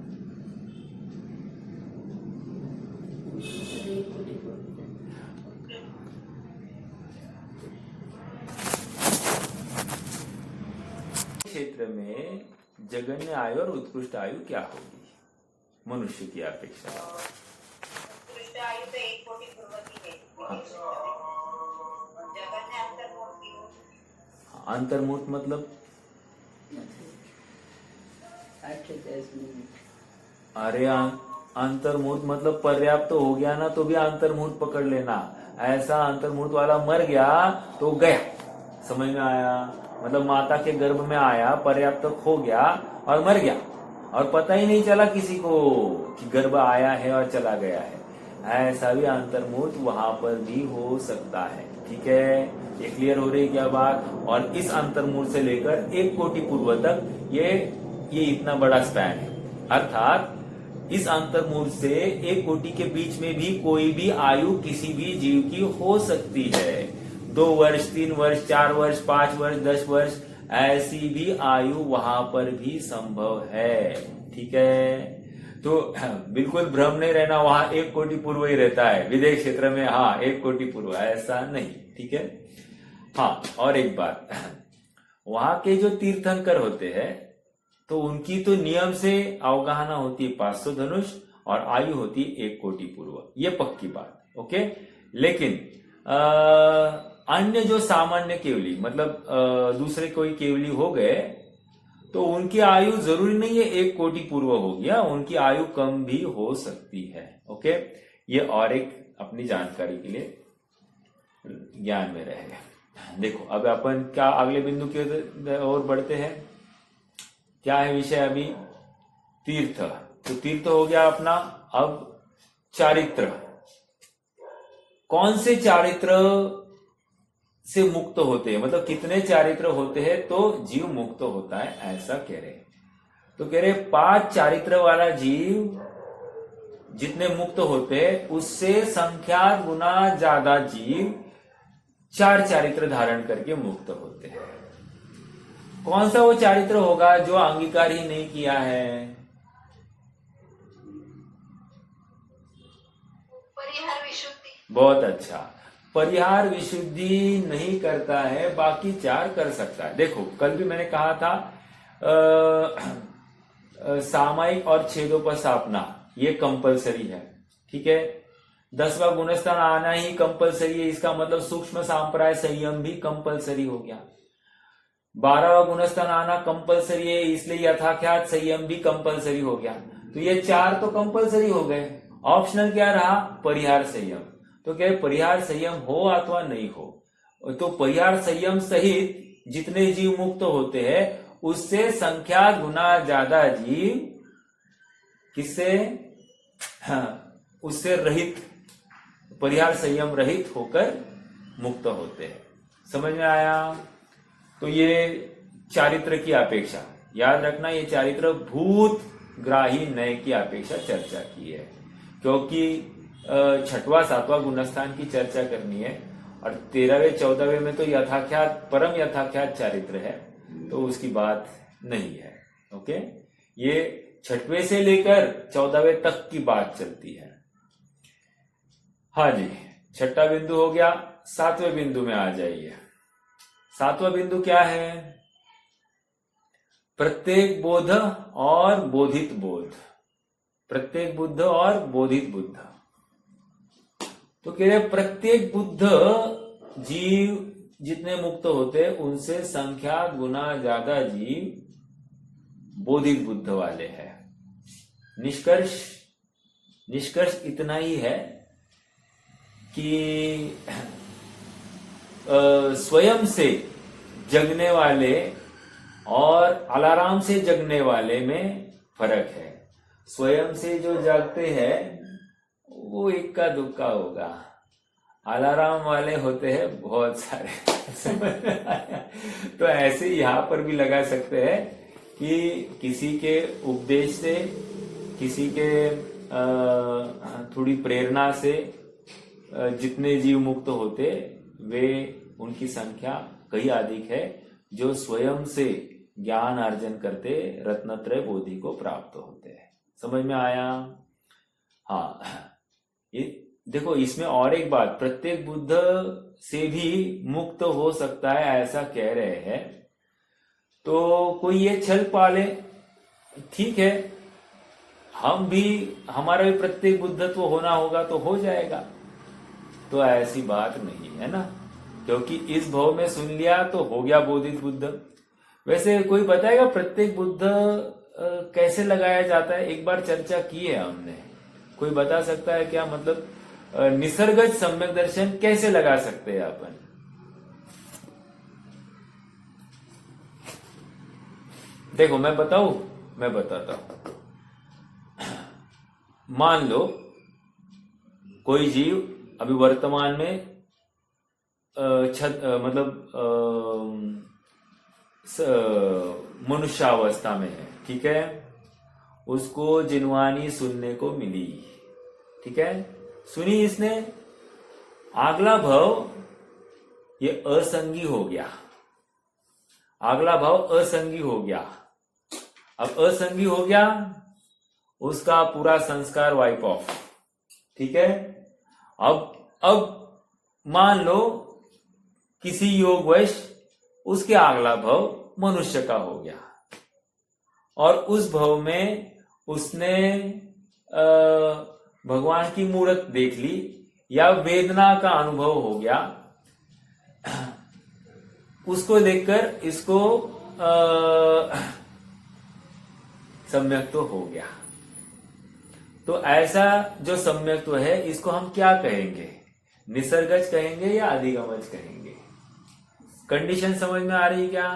क्षेत्र में जघन्य आयु और उत्कृष्ट आयु क्या होगी मनुष्य की अपेक्षा? उत्कृष्ट आयु तो 1 कोटि पूर्व की है। जगन्य अंतर्मुहूर्त की हो। अंतर्मुहूर्त मतलब 8 से 10 मिनट। अरे अंतर्मुहूर्त मतलब पर्याप्त तो हो गया ना, तो भी अंतर्मुहूर्त पकड़ लेना। ऐसा अंतर्मुहूर्त वाला मर गया तो गया, समझ में आया? मतलब माता के गर्भ में आया, पर्याप्त तक हो गया और मर गया, और पता ही नहीं चला किसी को कि गर्भ आया है और चला गया है। ऐसा भी अंतर्मुहूर्त वहां पर भी हो सकता है। ठीक है, ये क्लियर हो रही क्या बात? और इस अंतर्मुहूर्त से लेकर 1 कोटि पूर्व तक ये इतना बड़ा स्पैन है, अर्थात इस अंतर्मुहूर्त से 1 कोटि के बीच में भी कोई भी आयु किसी भी जीव की हो सकती है। 2 वर्ष, 3 वर्ष, 4 वर्ष, 5 वर्ष, 10 वर्ष, ऐसी भी आयु वहां पर भी संभव है। ठीक है, तो बिल्कुल भ्रम नहीं रहना, वहां 1 कोटि पूर्व ही रहता है विदेह क्षेत्र में। हाँ, 1 कोटि पूर्व, ऐसा नहीं। ठीक है, हाँ, और एक बात, वहां के जो तीर्थंकर होते हैं तो उनकी तो नियम से अवगाहना होती है 500 धनुष, और आयु होती है 1 कोटि पूर्व, ये पक्की बात। ओके, लेकिन अन्य जो सामान्य केवली, मतलब दूसरे कोई केवली हो गए, तो उनकी आयु जरूरी नहीं है 1 कोटि पूर्व हो गया, उनकी आयु कम भी हो सकती है। ओके, ये और एक अपनी जानकारी के लिए ज्ञान में रहेगा। देखो, अब अपन क्या अगले बिंदु की ओर बढ़ते हैं। क्या है विषय अभी? तीर्थ। तो तीर्थ हो गया अपना। अब चारित्र, कौन से चारित्र से मुक्त होते हैं, मतलब कितने चारित्र होते हैं तो जीव मुक्त होता है, ऐसा कह रहे। तो कह रहे 5 चारित्र वाला जीव जितने मुक्त होते हैं उससे संख्या गुना ज्यादा जीव 4 चारित्र धारण करके मुक्त होते हैं। कौन सा वो चारित्र होगा जो अंगीकार ही नहीं किया है? परिहार विशुद्धि। बहुत अच्छा, परिहार विशुद्धि नहीं करता है, बाकी 4 कर सकता है। देखो, कल भी मैंने कहा था सामायिक और छेदोपस्थापना ये कंपलसरी है। ठीक है, 10वां गुणस्थान आना ही कंपलसरी है, इसका मतलब सूक्ष्म सांप्राय संयम भी कंपलसरी हो गया। 12वां गुणस्थान आना कंपलसरी है, इसलिए यथाख्यात संयम भी कंपलसरी हो गया। तो ये 4 तो कंपलसरी हो गए, ऑप्शनल क्या रहा? परिहार संयम। तो क्या परिहार संयम हो अथवा नहीं हो, तो परिहार संयम सहित जितने जीव मुक्त होते हैं उससे संख्या गुना ज्यादा जीव किससे? हाँ, उससे रहित, परिहार संयम रहित होकर मुक्त होते हैं। समझ में आया? तो ये चारित्र की अपेक्षा याद रखना, ये चारित्र भूत ग्राही नय की अपेक्षा चर्चा की है, क्योंकि 6वां 7वां गुणस्थान की चर्चा करनी है, और 13वें 14वें में तो यथाख्यात परम यथाख्यात चारित्र है, तो उसकी बात नहीं है। ओके, ये 6वें से लेकर 14वें तक की बात चलती है। हाँ जी, 6वां बिंदु हो गया। 7वें बिंदु में आ जाइए। सातवां बिंदु क्या है? प्रत्येक बोध और बोधित बोध, प्रत्येक बुद्ध और बोधित बुद्ध। तो कह रहे प्रत्येक बुद्ध जीव जितने मुक्त होते उनसे संख्या गुना ज्यादा जीव बोधित बुद्ध वाले हैं। निष्कर्ष इतना ही है कि स्वयं से जगने वाले और अलार्म से जगने वाले में फर्क है। स्वयं से जो जागते हैं वो इक्का दुक्का होगा, अलार्म वाले होते हैं बहुत सारे। तो ऐसे यहाँ पर भी लगा सकते हैं कि किसी के उपदेश से, किसी के थोड़ी प्रेरणा से जितने जीव मुक्त होते वे उनकी संख्या कई अधिक है जो स्वयं से ज्ञान अर्जन करते रत्नत्रय बोधि को प्राप्त होते हैं। समझ में आया? हाँ, ये देखो इसमें और एक बात, प्रत्येक बुद्ध से भी मुक्त हो सकता है ऐसा कह रहे हैं। तो कोई ये छल पाले, ठीक है, हम भी, हमारा भी प्रत्येक बुद्धत्व होना होगा तो हो जाएगा। तो ऐसी बात नहीं है ना, क्योंकि इस भव में सुन लिया तो हो गया बोधित बुद्ध। वैसे कोई बताएगा प्रत्येक बुद्ध कैसे लगाया जाता है? एक बार चर्चा की है हमने, कोई बता सकता है क्या? मतलब निसर्गज सम्यक दर्शन कैसे लगा सकते हैं अपन? देखो मैं बताऊं, मैं बताता हूं। मान लो कोई जीव अभी वर्तमान में मनुष्यावस्था में है, ठीक है, उसको जिनवानी सुनने को मिली, ठीक है, सुनी इसने, अगला भाव ये असंगी हो गया, अगला भाव असंगी हो गया। अब असंगी हो गया, उसका पूरा संस्कार वाइप ऑफ, ठीक है। अब मान लो किसी योगवश उसके अगला भाव मनुष्य का हो गया और उस भाव में उसने भगवान की मूर्त देख ली या वेदना का अनुभव हो गया, उसको देखकर इसको सम्यक्त्व हो गया। तो ऐसा जो सम्यक्त्व है इसको हम क्या कहेंगे? निसर्गज कहेंगे या अधिगमज कहेंगे? कंडीशन समझ में आ रही क्या?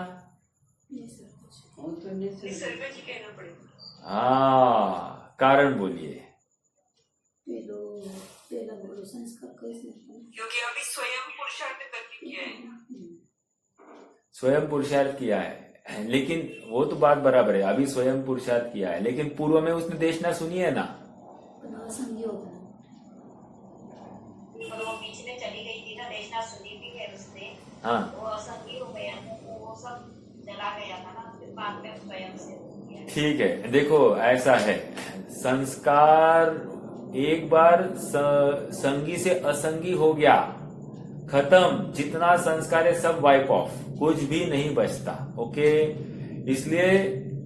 निसर्गज ही कहना पड़ेगा। हाँ, कारण बोलिए। क्योंकि अभी स्वयं पुरुषार्थ करके किया है, स्वयं पुरुषार्थ किया है, लेकिन वो तो बात बराबर है, अभी स्वयं पुरुषार्थ किया है, लेकिन पूर्व में उसने देशना सुनी है ना। और वो बीच में चली गई थी ना, देशना सुनी भी है उसने, हाँ, वो असंगी हो गया, वो सब चला गया था ना, फिर बाद में स्वयं से किया। ठीक है, देखो ऐसा है, संस्कार एक बार संगी से असंगी हो गया, खत्म, जितना संस्कार है सब वाइप ऑफ, कुछ भी नहीं बचता। ओके, इसलिए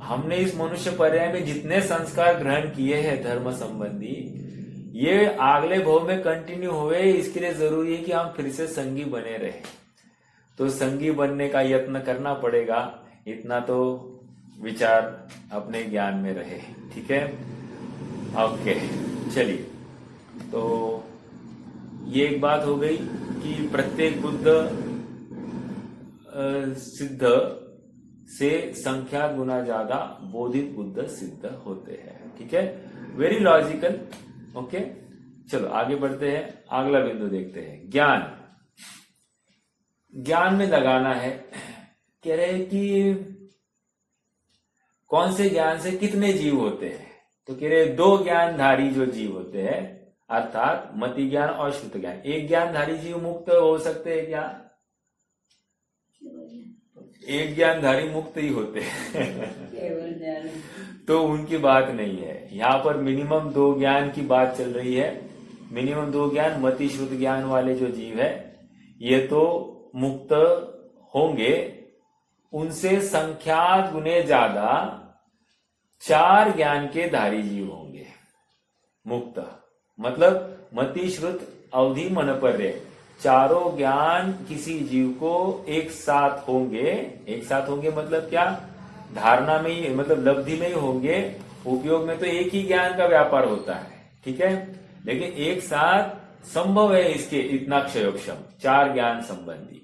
हमने इस मनुष्य पर्याय में जितने संस्कार ग्रहण किए हैं धर्म संबंधी, ये अगले भव में कंटिन्यू हुए, इसके लिए जरूरी है कि हम फिर से संगी बने रहे। तो संगी बनने का यत्न करना पड़ेगा, इतना तो विचार अपने ज्ञान में रहे, ठीक है। ओके, चलिए, तो ये एक बात हो गई कि प्रत्येक बुद्ध सिद्ध से संख्या गुना ज्यादा बोधित बुद्ध सिद्ध होते हैं, ठीक है, वेरी लॉजिकल। ओके, चलो आगे बढ़ते हैं, अगला बिंदु देखते हैं, ज्ञान। ज्ञान में लगाना है, कह रहे हैं कि कौन से ज्ञान से कितने जीव होते हैं? तो कह रहे दो ज्ञानधारी जो जीव होते हैं, अर्थात मति ज्ञान और श्रुत ज्ञान। एक ज्ञानधारी जीव मुक्त हो सकते हैं क्या? एक ज्ञानधारी मुक्त ही होते हैं। तो उनकी बात नहीं है, यहाँ पर मिनिमम दो ज्ञान की बात चल रही है। मिनिमम दो ज्ञान, मति श्रुत ज्ञान वाले जो जीव है ये तो मुक्त होंगे उनसे संख्यात गुने ज्यादा 4 ज्ञान के धारी जीव होंगे मुक्त। मतलब मति श्रुत अवधि मनपर्य, चारों ज्ञान किसी जीव को एक साथ होंगे। एक साथ होंगे मतलब क्या? धारणा में ही, मतलब लब्धि में ही होंगे। उपयोग में तो एक ही ज्ञान का व्यापार होता है, ठीक है, लेकिन एक साथ संभव है इसके इतना क्षयोक्षम 4 ज्ञान संबंधी।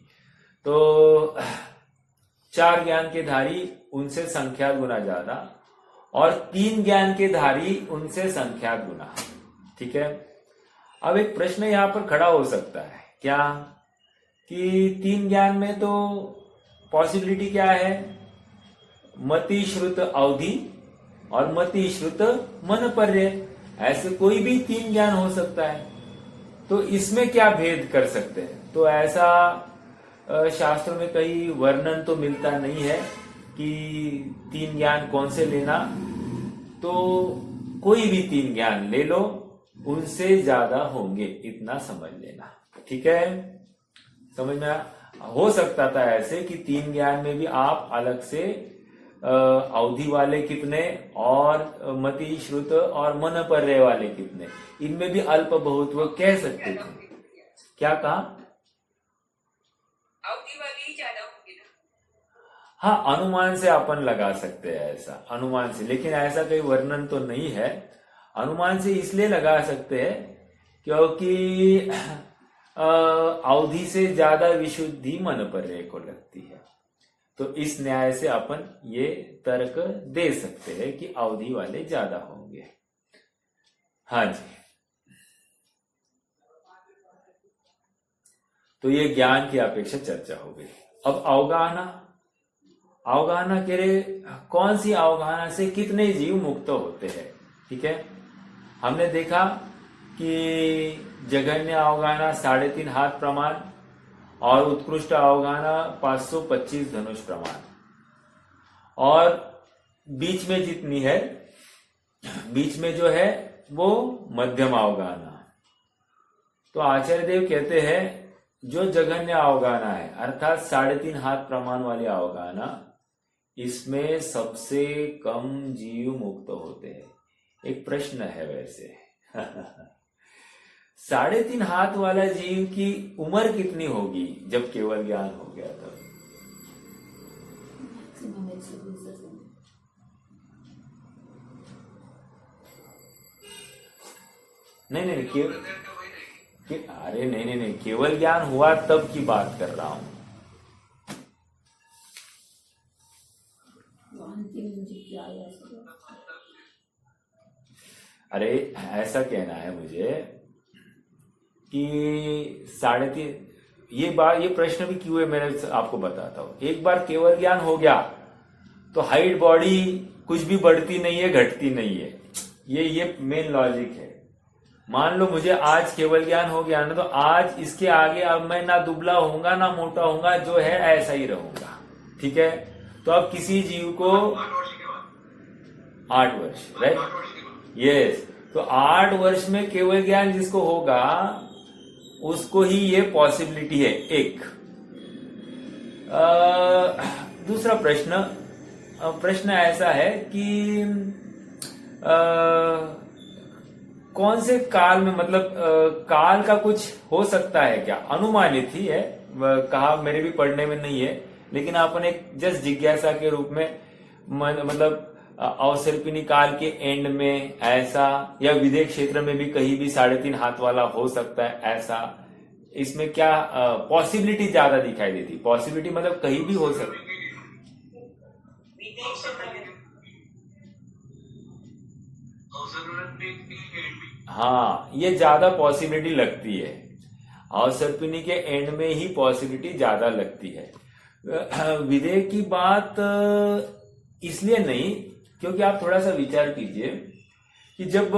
तो 4 ज्ञान के धारी उनसे संख्यात गुना ज्यादा और 3 ज्ञान के धारी उनसे संख्यात गुना, ठीक है। अब एक प्रश्न यहां पर खड़ा हो सकता है, क्या कि 3 ज्ञान में तो पॉसिबिलिटी क्या है? मति श्रुत अवधि और मति श्रुत मनपर्य, ऐसे कोई भी 3 ज्ञान हो सकता है। तो इसमें क्या भेद कर सकते हैं? तो ऐसा शास्त्रों में कहीं वर्णन तो मिलता नहीं है कि 3 ज्ञान कौन से लेना। तो कोई भी 3 ज्ञान ले लो, उनसे ज्यादा होंगे, इतना समझ लेना, ठीक है। समझ में हो सकता था ऐसे कि 3 ज्ञान में भी आप अलग से अवधि वाले कितने और मति श्रुत और मनपर्य वाले कितने, इनमें भी अल्प बहुत वो कह सकते थे। क्या कहा? अवधि वाली ही ज्यादा होगी ना। हाँ, अनुमान से अपन लगा सकते हैं, ऐसा अनुमान से, लेकिन ऐसा कोई वर्णन तो नहीं है। अनुमान से इसलिए लगा सकते हैं क्योंकि अवधि से ज्यादा विशुद्धि मनपर्य को लगती है। तो इस न्याय से अपन ये तर्क दे सकते हैं कि अवधि वाले ज्यादा होंगे। हाँ जी, तो ये ज्ञान की अपेक्षा चर्चा हो गई। अब अवगाहना, अवगाहना कह रहे कौन सी अवगाहना से कितने जीव मुक्त होते हैं, ठीक है। हमने देखा कि जघन्य अवगाहना 3.5 हाथ प्रमाण और उत्कृष्ट अवगाहना 525 धनुष प्रमाण, और बीच में जितनी है, बीच में जो है वो मध्यम अवगाहना। तो आचार्य देव कहते हैं जो जघन्य अवगाहना है अर्थात 3.5 हाथ प्रमाण वाली अवगाहना, इसमें सबसे कम जीव मुक्त होते हैं। एक प्रश्न है वैसे 3.5 हाथ वाला जीव की उम्र कितनी होगी जब केवल ज्ञान हो गया तब? नहीं, अरे नहीं, केवल ज्ञान हुआ तब की बात कर रहा हूं। अरे ऐसा कहना है मुझे कि 3.5, ये प्रश्न भी क्यों है मैं आपको बताता हूं। एक बार केवल ज्ञान हो गया तो हाइट बॉडी कुछ भी बढ़ती नहीं है, घटती नहीं है। ये मेन लॉजिक है। मान लो मुझे आज केवल ज्ञान हो गया ना, तो आज इसके आगे अब मैं ना दुबला होऊंगा ना मोटा होऊंगा, जो है ऐसा ही रहूंगा, ठीक है। तो अब किसी जीव को 8 वर्ष, राइट, यस, तो 8 वर्ष में केवल ज्ञान जिसको होगा उसको ही ये पॉसिबिलिटी है। एक दूसरा प्रश्न ऐसा है कि कौन से काल में, मतलब काल का कुछ हो सकता है क्या? अनुमानित ही है, कहा मेरे भी पढ़ने में नहीं है, लेकिन अपन एक जस्ट जिज्ञासा के रूप में, मतलब अवसर्पिणी काल के एंड में ऐसा, या विदेह क्षेत्र में भी कहीं भी 3.5 हाथ वाला हो सकता है ऐसा, इसमें क्या पॉसिबिलिटी ज्यादा दिखाई देती? पॉसिबिलिटी मतलब कहीं भी हो सकती। हाँ, ये ज्यादा पॉसिबिलिटी लगती है, अवसर्पिणी के एंड में ही पॉसिबिलिटी ज्यादा लगती है। विदेह की बात इसलिए नहीं क्योंकि आप थोड़ा सा विचार कीजिए कि जब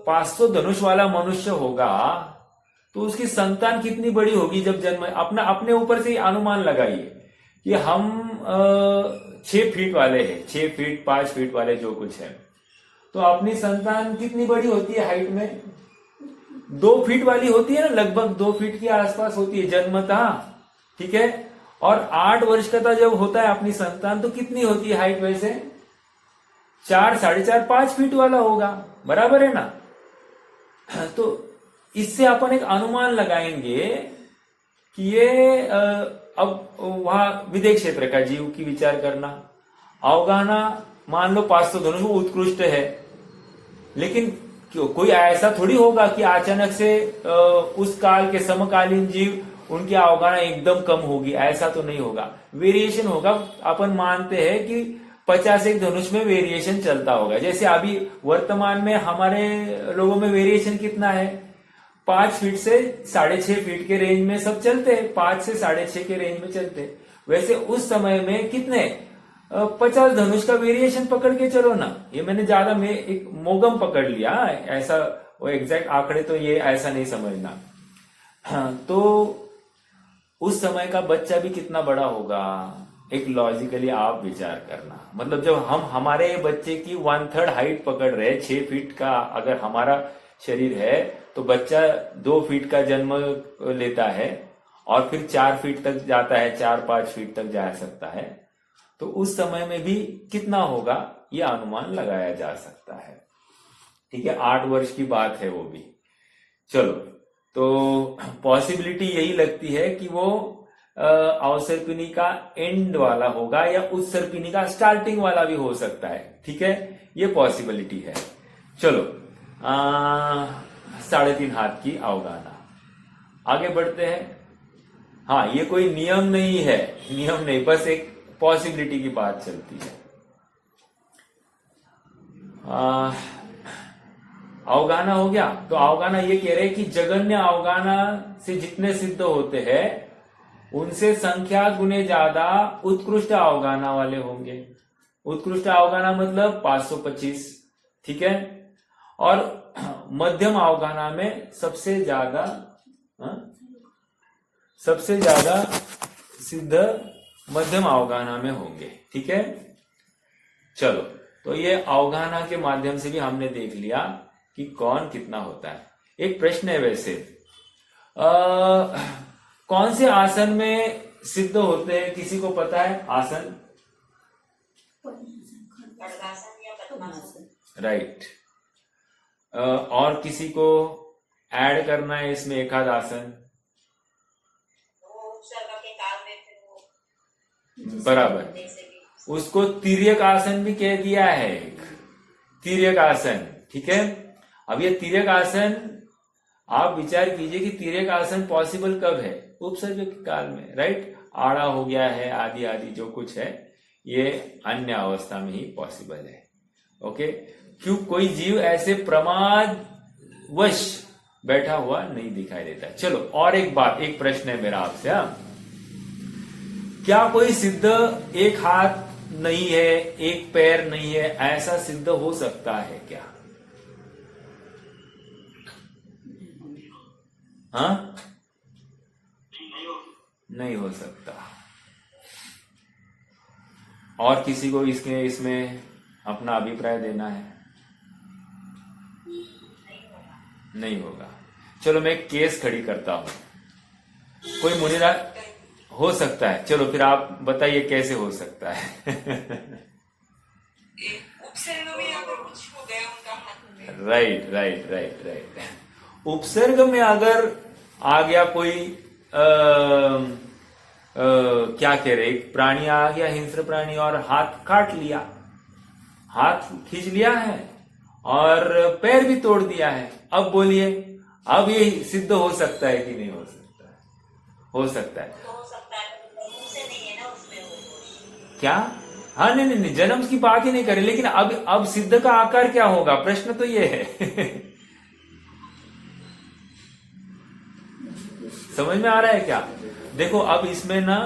500 धनुष वाला मनुष्य होगा तो उसकी संतान कितनी बड़ी होगी जब जन्म। अपने ऊपर से अनुमान लगाइए कि हम 6 फीट वाले हैं, 6 फीट 5 फीट वाले जो कुछ है, तो अपनी संतान कितनी बड़ी होती है हाइट में? 2 फीट वाली होती है ना, लगभग 2 फीट के आसपास होती है जन्मतः, ठीक है। और 8 वर्ष का जब होता है अपनी संतान तो कितनी होती है हाइट? वैसे 4, 4.5, 5 फीट वाला होगा, बराबर है ना? तो इससे अपन एक अनुमान लगाएंगे कि ये अब वहां विदेश क्षेत्र का जीव की विचार करना, अवगाहना मान लो 500 धनुष वो उत्कृष्ट है, लेकिन कोई ऐसा थोड़ी होगा कि अचानक से उस काल के समकालीन जीव उनकी अवगाहना एकदम कम होगी, ऐसा तो नहीं होगा, वेरिएशन होगा। अपन मानते हैं कि 50 धनुष में वेरिएशन चलता होगा। जैसे अभी वर्तमान में हमारे लोगों में वेरिएशन कितना है? 5 फीट से 6.5 फीट के रेंज में सब चलते हैं, 5 से 6.5 के रेंज में चलते हैं। वैसे उस समय में कितने 50 धनुष का वेरिएशन पकड़ के चलो ना। ये मैंने ज्यादा में एक मोगम पकड़ लिया, ऐसा वो एग्जैक्ट आंकड़े तो ये ऐसा नहीं समझना। तो उस समय का बच्चा भी कितना बड़ा होगा, एक लॉजिकली आप विचार करना। मतलब जब हम हमारे बच्चे की 1/3 हाइट पकड़ रहे, 6 फीट का अगर हमारा शरीर है तो बच्चा 2 फीट का जन्म लेता है और फिर 4 फीट तक जाता है, 4-5 फीट तक जा सकता है। तो उस समय में भी कितना होगा यह अनुमान लगाया जा सकता है। ठीक है, 8 वर्ष की बात है वो भी। चलो, तो पॉसिबिलिटी यही लगती है कि वो अवसर्पिणी का एंड वाला होगा या उत्सर्पिणी का स्टार्टिंग वाला भी हो सकता है। ठीक है, ये पॉसिबिलिटी है। चलो, 3.5 हाथ की अवगाहना, आगे बढ़ते हैं। हाँ, ये कोई नियम नहीं है, नियम नहीं, बस एक पॉसिबिलिटी की बात चलती है। अवगाहना हो गया। तो अवगाहना ये कह रहे हैं कि जगन्य अवगाहना से जितने सिद्ध होते हैं उनसे संख्या गुने ज्यादा उत्कृष्ट अवगाहना वाले होंगे। उत्कृष्ट अवगाहना मतलब 525, ठीक है। और मध्यम अवगाहना में सबसे ज्यादा सिद्ध मध्यम अवगाहना में होंगे। ठीक है, चलो, तो ये अवगाहना के माध्यम से भी हमने देख लिया कि कौन कितना होता है। एक प्रश्न है वैसे, कौन से आसन में सिद्ध होते हैं, किसी को पता है? आसन, खड्गासन या पद्मासन। राइट। और किसी को ऐड करना है इसमें एक आध आसन? वो उपसर्ग के काल में फिर वो बराबर, उसको तिर्यक आसन भी कह दिया है, एक तिर्यक आसन। ठीक है, अब ये तिर्यक आसन आप विचार कीजिए कि तिर्यक आसन पॉसिबल कब है? उपसर्ग के काल में, राइट। आड़ा हो गया है, आदि आदि जो कुछ है ये अन्य अवस्था में ही पॉसिबल है। ओके, क्यों कोई जीव ऐसे प्रमाद वश बैठा हुआ नहीं दिखाई देता। चलो, और एक बात, एक प्रश्न है मेरा आपसे। क्या कोई सिद्ध एक हाथ नहीं है, एक पैर नहीं है, ऐसा सिद्ध हो सकता है क्या? हाँ, नहीं हो सकता। और किसी को इसमें अपना अभिप्राय देना है? नहीं होगा। चलो, मैं एक केस खड़ी करता हूं। कोई मुनिराज हो सकता है, चलो फिर आप बताइए कैसे हो सकता है। उपसर्ग में अगर कुछ हो गया उनका हाथ में। राइट। उपसर्ग में अगर आ गया कोई क्या कह रहे, एक प्राणी आ गया, हिंस्र प्राणी, और हाथ काट लिया, हाथ खींच लिया है और पैर भी तोड़ दिया है। अब बोलिए, अब ये सिद्ध हो सकता है कि नहीं हो सकता है? हो सकता है। तो हो सकता है, उनसे नहीं है ना उसमें वो। क्या? हाँ, नहीं, जन्म की बात ही नहीं करें, लेकिन अब सिद्ध का आकार क्या होगा, प्रश्न तो ये है। समझ में आ रहा है क्या? देखो, अब इसमें ना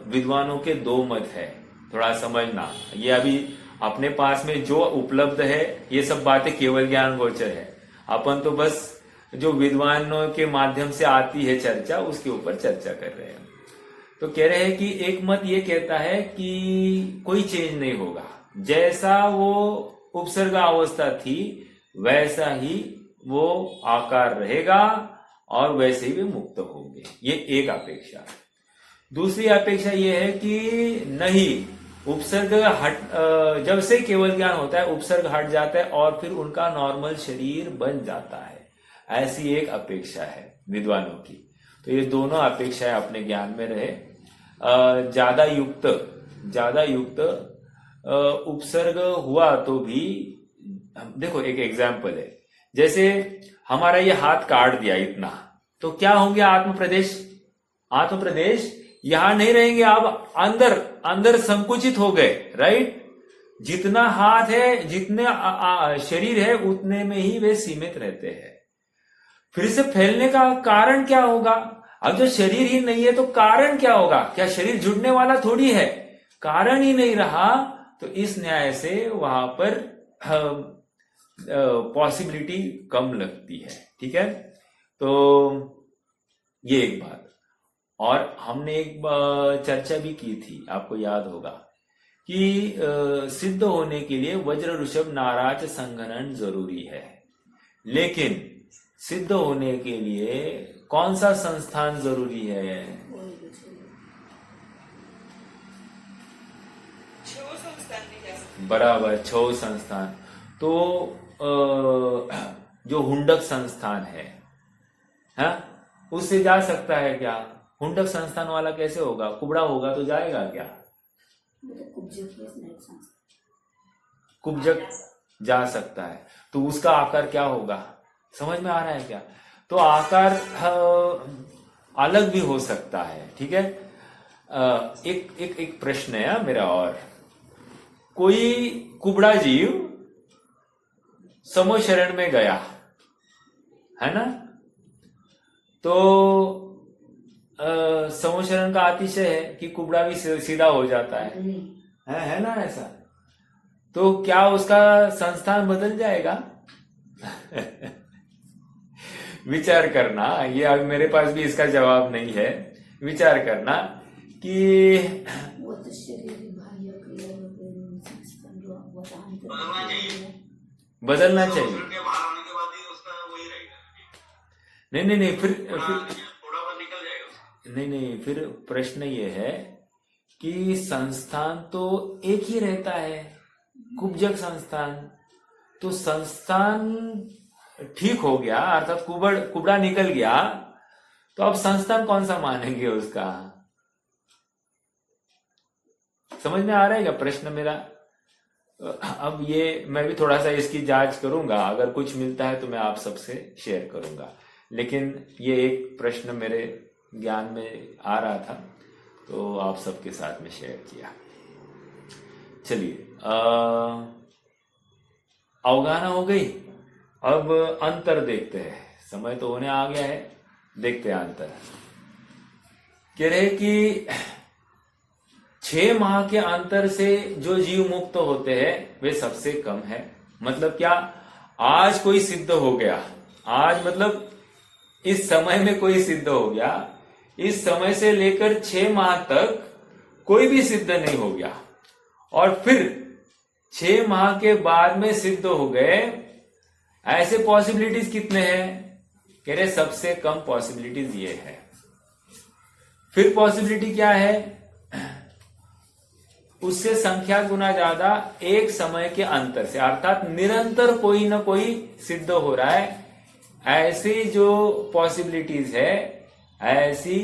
विद्वानों के 2 मत है, थोड़ा समझना। ये अभी अपने पास में जो उपलब्ध है ये सब बातें केवल ज्ञान गोचर है। अपन तो बस जो विद्वानों के माध्यम से आती है चर्चा, उसके ऊपर चर्चा कर रहे हैं। तो कह रहे हैं कि एक मत ये कहता है कि कोई चेंज नहीं होगा, जैसा वो उपसर्ग अवस्था थी वैसा ही वो आकार रहेगा और वैसे ही वे मुक्त होंगे। ये एक अपेक्षा। दूसरी अपेक्षा यह है कि नहीं, उपसर्ग जब से केवल ज्ञान होता है उपसर्ग हट जाता है और फिर उनका नॉर्मल शरीर बन जाता है, ऐसी एक अपेक्षा है विद्वानों की। तो ये दोनों अपेक्षाएं अपने ज्ञान में रहे। ज्यादा युक्त उपसर्ग हुआ तो भी, देखो एक एग्जाम्पल है, जैसे हमारा ये हाथ काट दिया इतना, तो क्या हो गया? आत्मप्रदेश यहां नहीं रहेंगे, आप अंदर संकुचित हो गए, राइट? जितना हाथ है, जितने शरीर है, उतने में ही वे सीमित रहते हैं। फिर से फैलने का कारण क्या होगा? अब जो शरीर ही नहीं है तो कारण क्या होगा? क्या शरीर जुड़ने वाला थोड़ी है? कारण ही नहीं रहा, तो इस न्याय से वहां पर पॉसिबिलिटी कम लगती है। ठीक है, तो ये एक बात। और हमने एक चर्चा भी की थी, आपको याद होगा, कि सिद्ध होने के लिए वज्र ऋषभ नाराज संघनन जरूरी है, लेकिन सिद्ध होने के लिए कौन सा संस्थान जरूरी है? बराबर, 6 संस्थान। तो जो हुंडक संस्थान है, उससे जा सकता है क्या? हुंडक संस्थान वाला कैसे होगा? कुबड़ा होगा तो जाएगा क्या? कुब्जक जा सकता है, तो उसका आकार क्या होगा? समझ में आ रहा है क्या? तो आकार अलग भी हो सकता है। ठीक है, एक प्रश्न है मेरा और, कोई कुबड़ा जीव समूह शरण में गया है ना, तो समूह शरण का अतिशय है कि कुबड़ा भी सीधा हो जाता है ना ऐसा? तो क्या उसका संस्थान बदल जाएगा? विचार करना, ये अब मेरे पास भी इसका जवाब नहीं है। विचार करना कि बदलना चाहिए। नहीं, फिर नहीं, फिर प्रश्न ये है कि संस्थान तो एक ही रहता है, कुब्जक संस्थान। तो संस्थान ठीक हो गया, अर्थात कुबड़ा निकल गया, तो अब संस्थान कौन सा मानेंगे उसका? समझ में आ रहा है क्या प्रश्न मेरा? अब ये मैं भी थोड़ा सा इसकी जांच करूंगा, अगर कुछ मिलता है तो मैं आप सबसे शेयर करूंगा, लेकिन ये एक प्रश्न मेरे ज्ञान में आ रहा था तो आप सबके साथ में शेयर किया। चलिए, अवगाहना हो गई। अब अंतर देखते हैं, समय तो होने आ गया है, देखते हैं अंतर। कह रहे कि 6 माह के अंतर से जो जीव मुक्त होते हैं वे सबसे कम है। मतलब क्या? आज कोई सिद्ध हो गया, आज मतलब इस समय में कोई सिद्ध हो गया, इस समय से लेकर 6 माह तक कोई भी सिद्ध नहीं हो गया, और फिर 6 माह के बाद में सिद्ध हो गए, ऐसे पॉसिबिलिटीज कितने हैं? कह रहे सबसे कम पॉसिबिलिटीज ये है। फिर पॉसिबिलिटी क्या है? उससे संख्या गुना ज्यादा एक समय के अंतर से, अर्थात निरंतर कोई ना कोई सिद्ध हो रहा है, ऐसी जो पॉसिबिलिटीज है, ऐसी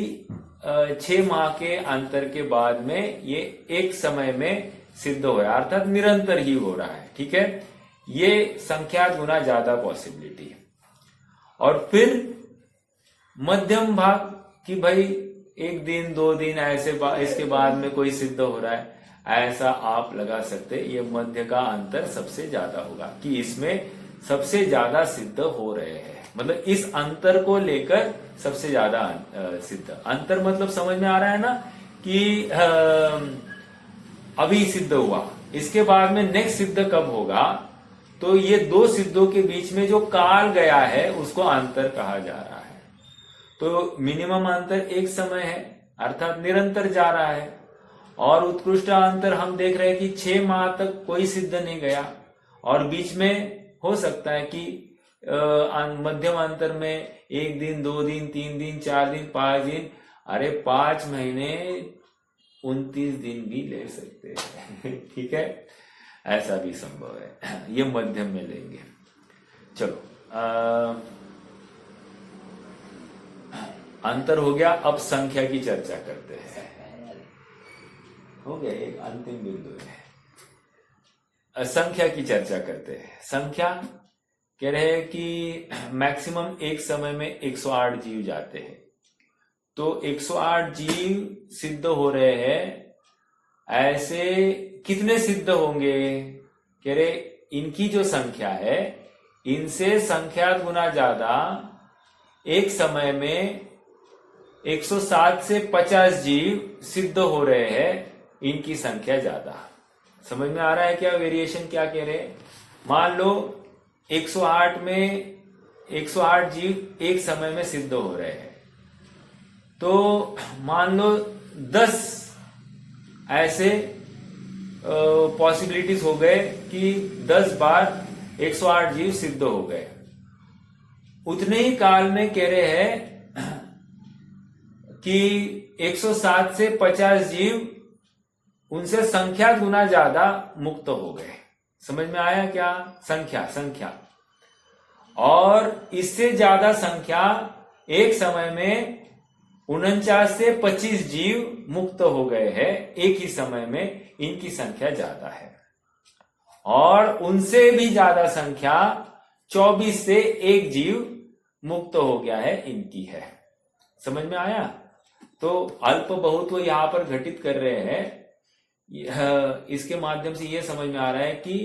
6 माह के अंतर के बाद में ये एक समय में सिद्ध हो रहा है, अर्थात निरंतर ही हो रहा है। ठीक है, ये संख्या गुना ज्यादा पॉसिबिलिटी है। और फिर मध्यम भाग कि भाई 1 दिन 2 दिन ऐसे इसके बाद में कोई सिद्ध हो रहा है, ऐसा आप लगा सकते। ये मध्य का अंतर सबसे ज्यादा होगा कि इसमें सबसे ज्यादा सिद्ध हो रहे हैं, मतलब इस अंतर को लेकर सबसे ज्यादा सिद्ध। अंतर मतलब समझ में आ रहा है ना कि अभी सिद्ध हुआ, इसके बाद में नेक्स्ट सिद्ध कब होगा, तो ये 2 सिद्धों के बीच में जो काल गया है उसको अंतर कहा जा रहा है। तो मिनिमम अंतर एक समय है, अर्थात निरंतर जा रहा है। और उत्कृष्ट अंतर हम देख रहे हैं कि 6 माह तक कोई सिद्ध नहीं गया, और बीच में हो सकता है कि मध्यम अंतर में 1 दिन 2 दिन 3 दिन 4 दिन 5 दिन अरे 5 महीने 29 दिन भी ले सकते हैं। ठीक है, ऐसा भी संभव है, ये मध्यम में लेंगे। चलो अंतर हो गया, अब संख्या की चर्चा करते हैं। हो गया, एक अंतिम बिंदु है, संख्या की चर्चा करते हैं। संख्या कह रहे हैं कि मैक्सिमम एक समय में 108 जीव जाते हैं, तो 108 जीव सिद्ध हो रहे हैं। ऐसे कितने सिद्ध होंगे? कह रहे इनकी जो संख्या है, इनसे संख्या गुना ज्यादा एक समय में 107 से 50 जीव सिद्ध हो रहे हैं, इनकी संख्या ज्यादा। समझ में आ रहा है क्या वेरिएशन क्या कह रहे हैं? मान लो 108 में 108 जीव एक समय में सिद्ध हो रहे हैं, तो मान लो 10 ऐसे पॉसिबिलिटीज हो गए कि 10 बार 108 जीव सिद्ध हो गए। उतने ही काल में कह रहे हैं कि 107 से 50 जीव उनसे संख्या गुना ज्यादा मुक्त हो गए। समझ में आया क्या? संख्या और इससे ज्यादा संख्या एक समय में 49 से 25 जीव मुक्त हो गए हैं एक ही समय में, इनकी संख्या ज्यादा है। और उनसे भी ज्यादा संख्या 24 से 1 जीव मुक्त हो गया है, इनकी है। समझ में आया? तो अल्प बहुत वो यहां पर घटित कर रहे हैं। इसके माध्यम से ये समझ में आ रहा है कि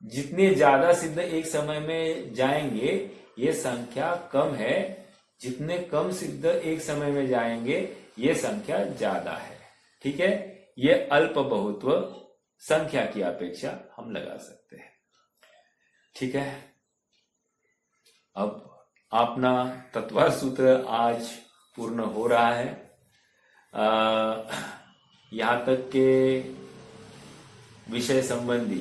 जितने ज्यादा सिद्ध एक समय में जाएंगे ये संख्या कम है, जितने कम सिद्ध एक समय में जाएंगे ये संख्या ज्यादा है। ठीक है, ये अल्प बहुत्व संख्या की अपेक्षा हम लगा सकते हैं। ठीक है, अब अपना तत्व सूत्र आज पूर्ण हो रहा है। यहां तक के विषय संबंधी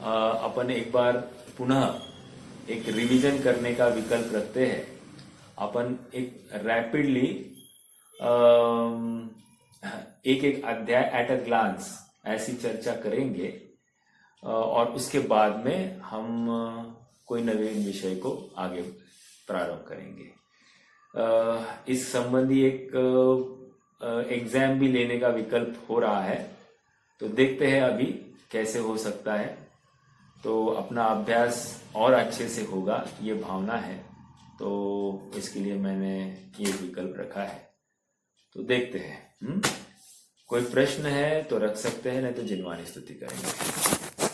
अपन एक बार पुनः एक रिवीजन करने का विकल्प रखते हैं। अपन एक रैपिडली एक अध्याय एट अ ग्लांस ऐसी चर्चा करेंगे और उसके बाद में हम कोई नवीन विषय को आगे प्रारंभ करेंगे। इस संबंधी एक एग्जाम भी लेने का विकल्प हो रहा है, तो देखते हैं अभी कैसे हो सकता है। तो अपना अभ्यास और अच्छे से होगा ये भावना है, तो इसके लिए मैंने ये विकल्प रखा है। तो देखते हैं। कोई प्रश्न है तो रख सकते हैं, नहीं तो जिनवानी स्तुति करेंगे।